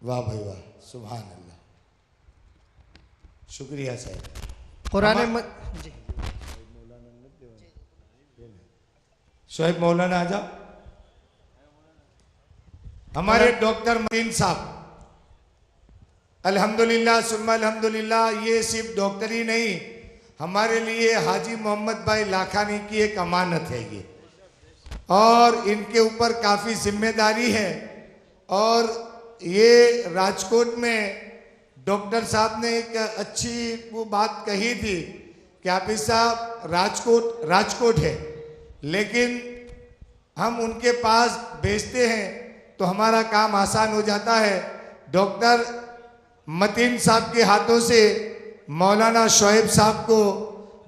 वाह भाई वाह, सुभान अल्लाह, शुक्रिया साहब। कुरान शोएब मौलाना आ जाओ। हमारे डॉक्टर मतीन साहब, अल्हम्दुलिल्लाह सुम्मा अल्हम्दुलिल्लाह, ये सिर्फ डॉक्टर ही नहीं, हमारे लिए हाजी मोहम्मद भाई लाखानी की एक अमानत है ये, और इनके ऊपर काफ़ी जिम्मेदारी है। और ये राजकोट में डॉक्टर साहब ने एक अच्छी वो बात कही थी कि हाफिज साहब राजकोट है, लेकिन हम उनके पास भेजते हैं तो हमारा काम आसान हो जाता है। डॉक्टर मतीन साहब के हाथों से मौलाना शोएब साहब को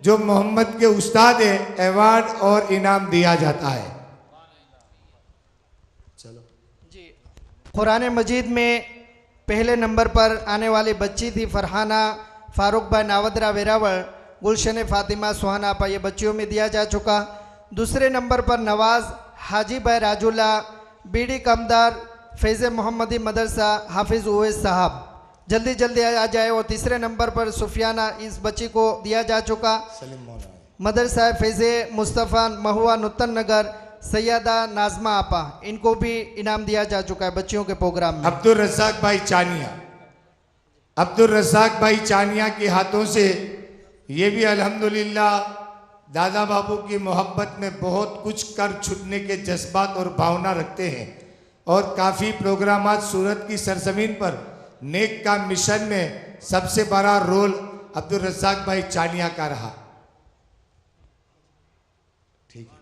जो मोहम्मद के उस्ताद हैं अवार्ड और इनाम दिया जाता है। चलो जी, कुरान मजीद में पहले नंबर पर आने वाली बच्ची थी फरहाना फारूक भाई नावदरा वेरावल, गुलशन फातिमा सुहाना आपा, ये बच्चियों में दिया जा चुका। दूसरे नंबर पर नवाज हाजी भाई राजुल्ला बीडी कमदार फैज़ मोहम्मदी मदरसा हाफिज़ उवैस साहब, जल्दी जल्दी आ जाए। और तीसरे नंबर पर सुफियाना, इस बच्ची को दिया जा चुका। मदरसा फैज़ मुस्तफ़ा महुआ नुतन नगर सैयदा नाजमा आपा, इनको भी इनाम दिया जा चुका है बच्चियों के प्रोग्राम में। अब्दुल रज़ाक भाई चानिया के हाथों से ये भी अल्हम्दुलिल्लाह दादा बाबू की मोहब्बत में बहुत कुछ कर छुटने के जज्बात और भावना रखते हैं और काफ़ी प्रोग्रामात सूरत की सरजमीन पर नेक का मिशन में सबसे बड़ा रोल अब्दुल रज़ाक भाई चानिया का रहा। ठीक है,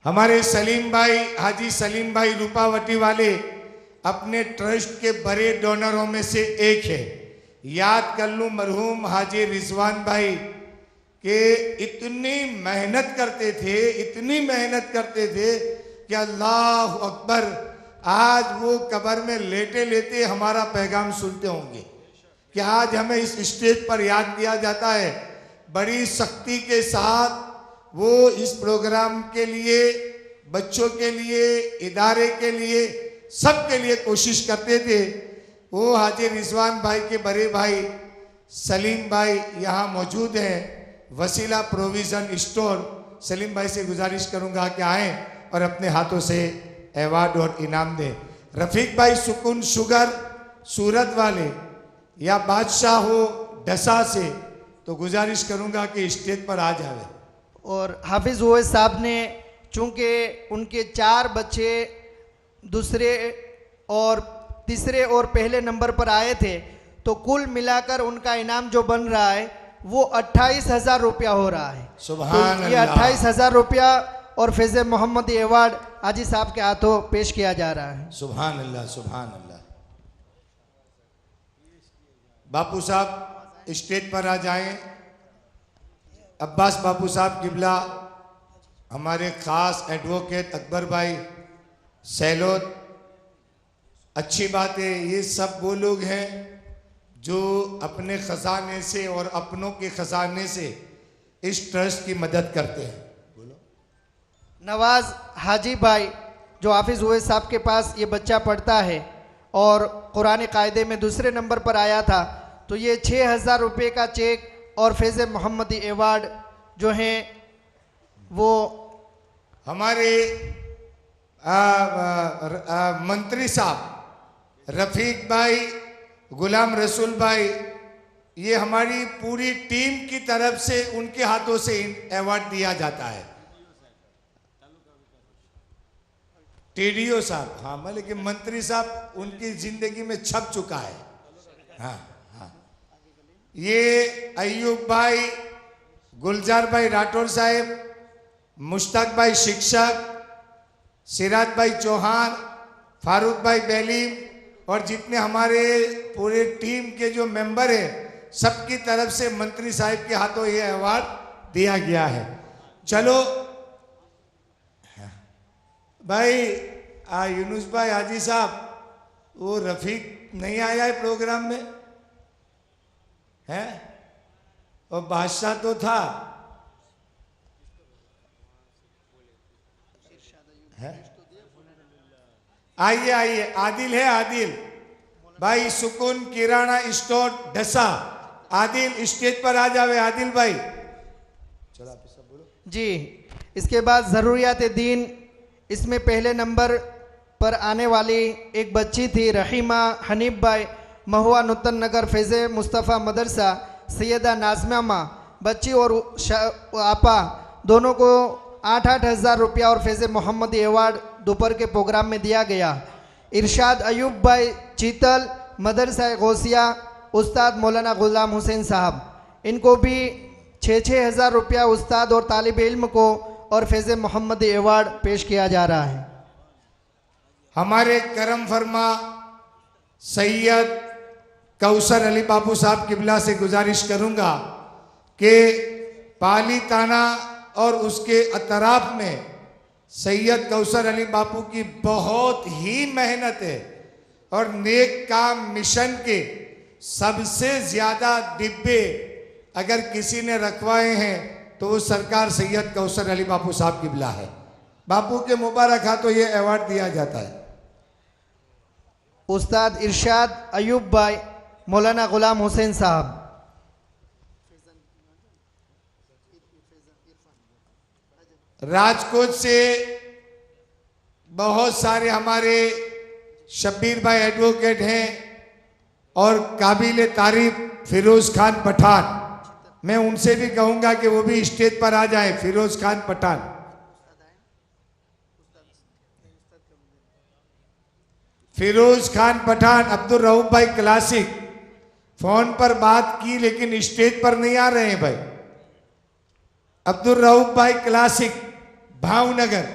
हमारे सलीम भाई हाजी सलीम भाई रूपावटी वाले अपने ट्रस्ट के बड़े डोनरों में से एक है। याद कर लूं मरहूम हाजी रिजवान भाई के इतनी मेहनत करते थे कि अल्लाह अकबर, आज वो कब्र में लेटे लेटे हमारा पैगाम सुनते होंगे कि आज हमें इस स्टेज पर याद किया जाता है। बड़ी सख्ती के साथ वो इस प्रोग्राम के लिए, बच्चों के लिए, इदारे के लिए, सबके लिए कोशिश करते थे। वो हाजी रिजवान भाई के बड़े भाई सलीम भाई यहाँ मौजूद हैं, वसीला प्रोविज़न स्टोर। सलीम भाई से गुजारिश करूँगा कि आएँ और अपने हाथों से अवार्ड और इनाम दें। रफ़ीक भाई सुकून शुगर सूरत वाले या बादशाह हो डसा से, तो गुजारिश करूँगा कि स्टेज पर आ जाए। और हाफिज़ उवैस साहब ने, चूँकि उनके 4 बच्चे दूसरे और तीसरे और पहले नंबर पर आए थे, तो कुल मिलाकर उनका इनाम जो बन रहा है वो 28,000 रुपया हो रहा है। सुभान तो ये अल्लाह। 28,000 रुपया और फैज़ मोहम्मदी अवार्ड हाजी साहब के हाथों पेश किया जा रहा है। सुभान अल्लाह, सुभान अल्लाह। बापू साहब स्टेज पर आ जाएं। अब्बास बापू साहब किबला, हमारे खास एडवोकेट अकबर भाई सैलोद। अच्छी बात है, ये सब वो लोग हैं जो अपने ख़जाने से और अपनों के ख़जाने से इस ट्रस्ट की मदद करते हैं। नवाज हाजी भाई जो हाफिज़ उवैस साहब के पास ये बच्चा पढ़ता है और कुरान कायदे में दूसरे नंबर पर आया था, तो ये 6,000 रुपये का चेक और फैज़ मोहम्मदी अवार्ड जो हैं वो हमारे मंत्री साहब रफीक भाई, गुलाम रसूल भाई, ये हमारी पूरी टीम की तरफ से उनके हाथों से अवार्ड दिया जाता है। टीडीओ साहब, हाँ, मतलब कि मंत्री साहब उनकी जिंदगी में छप चुका है। हाँ हाँ, ये अयूब भाई, गुलजार भाई राठौर साहब, मुश्ताक भाई शिक्षक, सिराज भाई चौहान, फारूक भाई बेलीम और जितने हमारे पूरे टीम के जो मेंबर हैं, सबकी तरफ से मंत्री साहब के हाथों ये अवार्ड दिया गया है। चलो भाई, यूनुस भाई हाजी साहब, वो रफीक नहीं आया है प्रोग्राम में है, और बादशाह तो था है? आइए आइए, आदिल है, आदिल भाई, सुकून किराना स्टोर ढसा, आदिल स्टेज पर आ जावे। आदिल भाई चलो आप सब बोलो जी। इसके बाद ज़रूरियात दीन, इसमें पहले नंबर पर आने वाली एक बच्ची थी रहीमा हनीफ भाई, महुआ नूतन नगर फैज़ मुस्तफ़ा मदरसा, सैयदा नाज़मा माँ, बच्ची और आपा दोनों को 8-8 हज़ार रुपया और फैज़ मोहम्मदी अवार्ड दोपहर के प्रोग्राम में दिया गया। इरशाद अयूब भाई चीतल, मदरसा गौसिया, उस्ताद मौलाना गुलाम हुसैन साहब, इनको भी 6-6 हज़ार रुपया उस्ताद और तालिब इल्म को और फैज़ मोहम्मदी अवार्ड पेश किया जा रहा है। हमारे करम फरमा सैयद कौसर अली बापू साहब किबला से गुजारिश करूंगा कि पाली ताना और उसके अतराफ में सैयद कौसर अली बापू की बहुत ही मेहनत है और नेक काम मिशन के सबसे ज़्यादा डिब्बे अगर किसी ने रखवाए हैं तो वो सरकार सैयद कौसर अली बापू साहब किबला है। बापू के मुबारक हाथों ये अवार्ड दिया जाता है। उस्ताद इरशाद अयूब भाई, मौलाना गुलाम हुसैन साहब, राजकोट से बहुत सारे हमारे शब्बीर भाई एडवोकेट हैं और काबिल तारीफ फिरोज खान पठान, मैं उनसे भी कहूंगा कि वो भी स्टेज पर आ जाएं। फिरोज खान पठान, फिरोज खान पठान, अब्दुल रऊफ भाई क्लासिक, फोन पर बात की लेकिन स्टेज पर नहीं आ रहे हैं भाई। अब्दुल रऊफ भाई क्लासिक, भावनगर।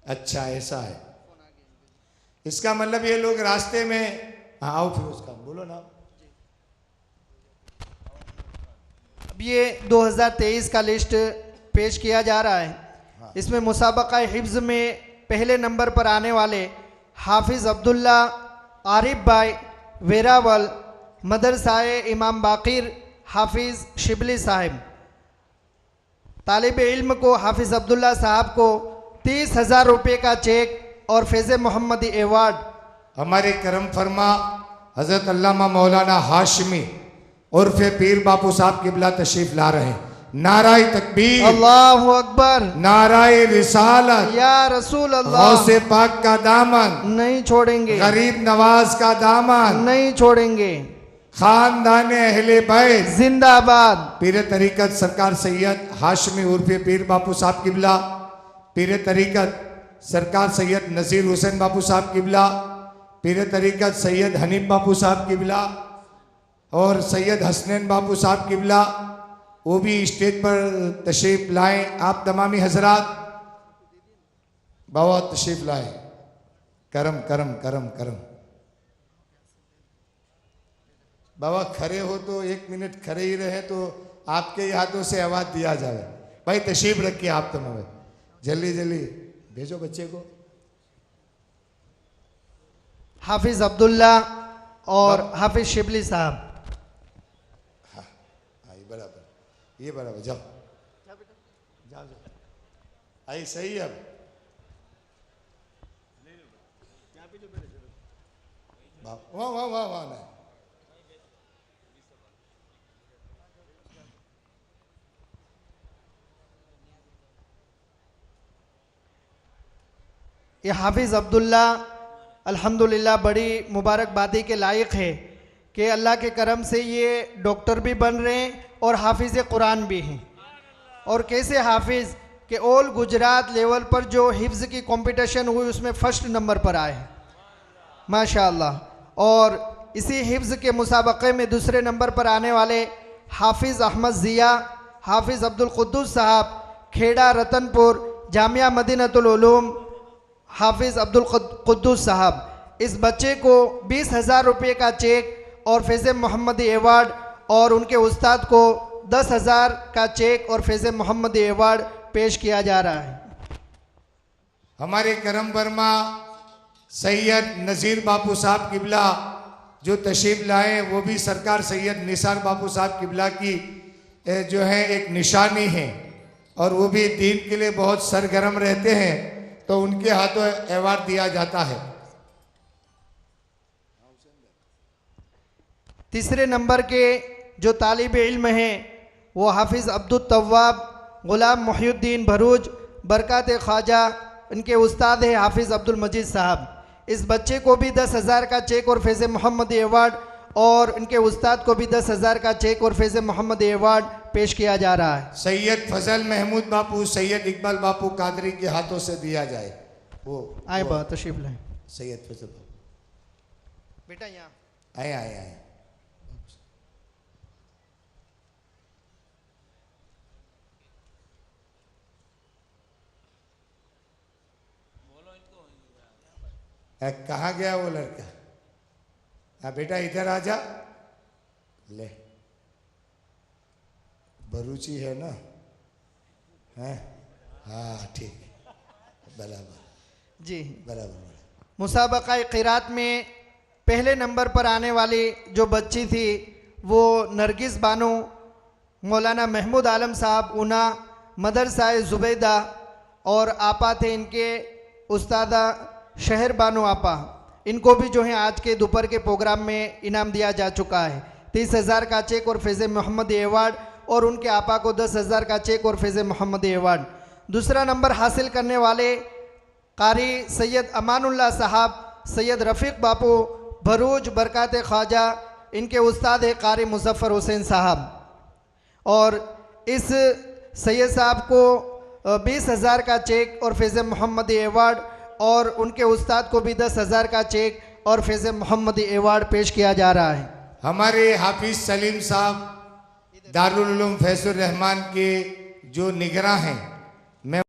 अच्छा ऐसा है, इसका मतलब ये लोग रास्ते में। हाँ आओ फिरोज खान, बोलो ना। अब ये 2023 का लिस्ट पेश किया जा रहा है। इसमें मुसाबका हिफ्ज़ में पहले नंबर पर आने वाले हाफिज़ अब्दुल्ला आरिफ भाई वेरावल, मदरसाए इमाम बाकिर हाफिज़ शिबली साहिब, तालिब इल्म को हाफिज़ अब्दुल्ला साहब को 30,000 रुपये का चेक और फैज़ मोहम्मदी अवार्ड। हमारे करम फरमा हजरत अल्लामा मौलाना हाशमी उर्फ पीर बापू साहब किबला तशरीफ ला रहे हैं। नाराय तकबीर, अल्लाहु अकबर, नाराय रिसालत, या रसूल अल्लाह, गौसे पाक का दामन नहीं छोड़ेंगे, गरीब नवाज का दामन नहीं छोड़ेंगे, खानदान अहले बैत जिंदाबाद। पीर तरीकत सरकार सैयद हाशमी उर्फ पीर बापू साहब किबला, पीर तरीकत सरकार सैयद नज़ीर हुसैन बापू साहब किबला, पीर तरीक़त सैयद हनीफ बापू साहब किबला और सैयद हसनैन बापू साहब किबला, वो भी स्टेज पर तशरीफ लाएं। आप तमामी हजरात बाबा तशरीफ लाएं। करम करम करम करम। बाबा खड़े हो तो 1 मिनट खड़े ही रहे तो आपके ही हाथों से आवाज दिया जाए। भाई तशरीफ रखिए आप तमाम, जल्दी जल्दी भेजो बच्चे को। हाफिज अब्दुल्ला और हाफिज शिबली साहब। ये बराबर, जाओ जाओ जाओ। आई सही है। अब वाह वाह वाह वाह नहीं। ये हाफिज अब्दुल्ला अल्हम्दुलिल्लाह बड़ी मुबारकबादी के लायक है कि अल्लाह के करम से ये डॉक्टर भी बन रहे हैं और हाफिज़ कुरान भी हैं। और कैसे हाफिज़ के ऑल गुजरात लेवल पर जो हिफ्ज़ की कंपटीशन हुई उसमें फर्स्ट नंबर पर आए हैं माशाअल्लाह। और इसी हिफ्ज़ के मुसाबक़े में दूसरे नंबर पर आने वाले हाफिज़ अहमद ज़िया, हाफिज़ अब्दुल कुद्दूस साहब, खेड़ा रतनपुर, जामिया मदीनतुल उलूम, हाफिज़ अब्दुल कुद्दूस साहब। इस बच्चे को 20,000 रुपये का चेक और फैज़ मोहम्मदी अवार्ड और उनके उस्ताद को 10,000 का चेक और फैज़ मोहम्मदी अवार्ड पेश किया जा रहा है। हमारे करम वर्मा सैयद नज़ीर बापू साहब किबला जो तशरीफ लाए, वो भी सरकार सैयद निसार बापू साहब किबला की जो है एक निशानी है और वो भी दीन के लिए बहुत सरगर्म रहते हैं, तो उनके हाथों अवार्ड दिया जाता है। तीसरे नंबर के जो तालिब इल्म हैं वो हाफिज़ अब्दुल तव्वाब गुलाम मुहिउद्दीन भरूच बरकत ख्वाजा, इनके उस्ताद है हाफिज़ अब्दुल मजीद साहब। इस बच्चे को भी 10,000 का चेक और फैज़ मोहम्मदी अवार्ड और इनके उस्ताद को भी 10,000 का चेक और फैज़ मोहम्मदी अवार्ड पेश किया जा रहा है। सैयद फजल महमूद बापू, सैयद इकबाल बापू कादरी के हाथों से दिया जाए। वो आए बात तशरीफ लाएं। सैयद फजल बेटा यहाँ आए आए आए। कहाँ गया वो लड़का? हाँ बेटा इधर आ जा। ले बरूची है ना? है हाँ ठीक, बराबर जी। बराबर। मुसाबक़ा क़िरात में पहले नंबर पर आने वाली जो बच्ची थी वो नरगिस बानो, मौलाना महमूद आलम साहब ऊना, मदरसा ज़ुबैदा, और आपा थे इनके उस्तादा शहर बानो आपा। इनको भी जो है आज के दोपहर के प्रोग्राम में इनाम दिया जा चुका है। 30,000 का चेक और फैज़ मोहम्मदी अवार्ड और उनके आपा को 10,000 का चेक और फैज़ मोहम्मदी अवार्ड। दूसरा नंबर हासिल करने वाले कारी सैयद अमानुल्लाह साहब, सैयद रफ़ीक बापू भरूच बरकत ख्वाजा, इनके उस्ताद है कारी मुज़फ़्फ़र हुसैन साहब। और इस सैयद साहब को 20,000 का चेक और फैज़ मोहम्मदी अवार्ड और उनके उस्ताद को भी 10,000 का चेक और फैज़ मोहम्मदी अवार्ड पेश किया जा रहा है। हमारे हाफिज सलीम साहब दारुल उलूम फैज़ुर रहमान के जो निगरां हैं, मैं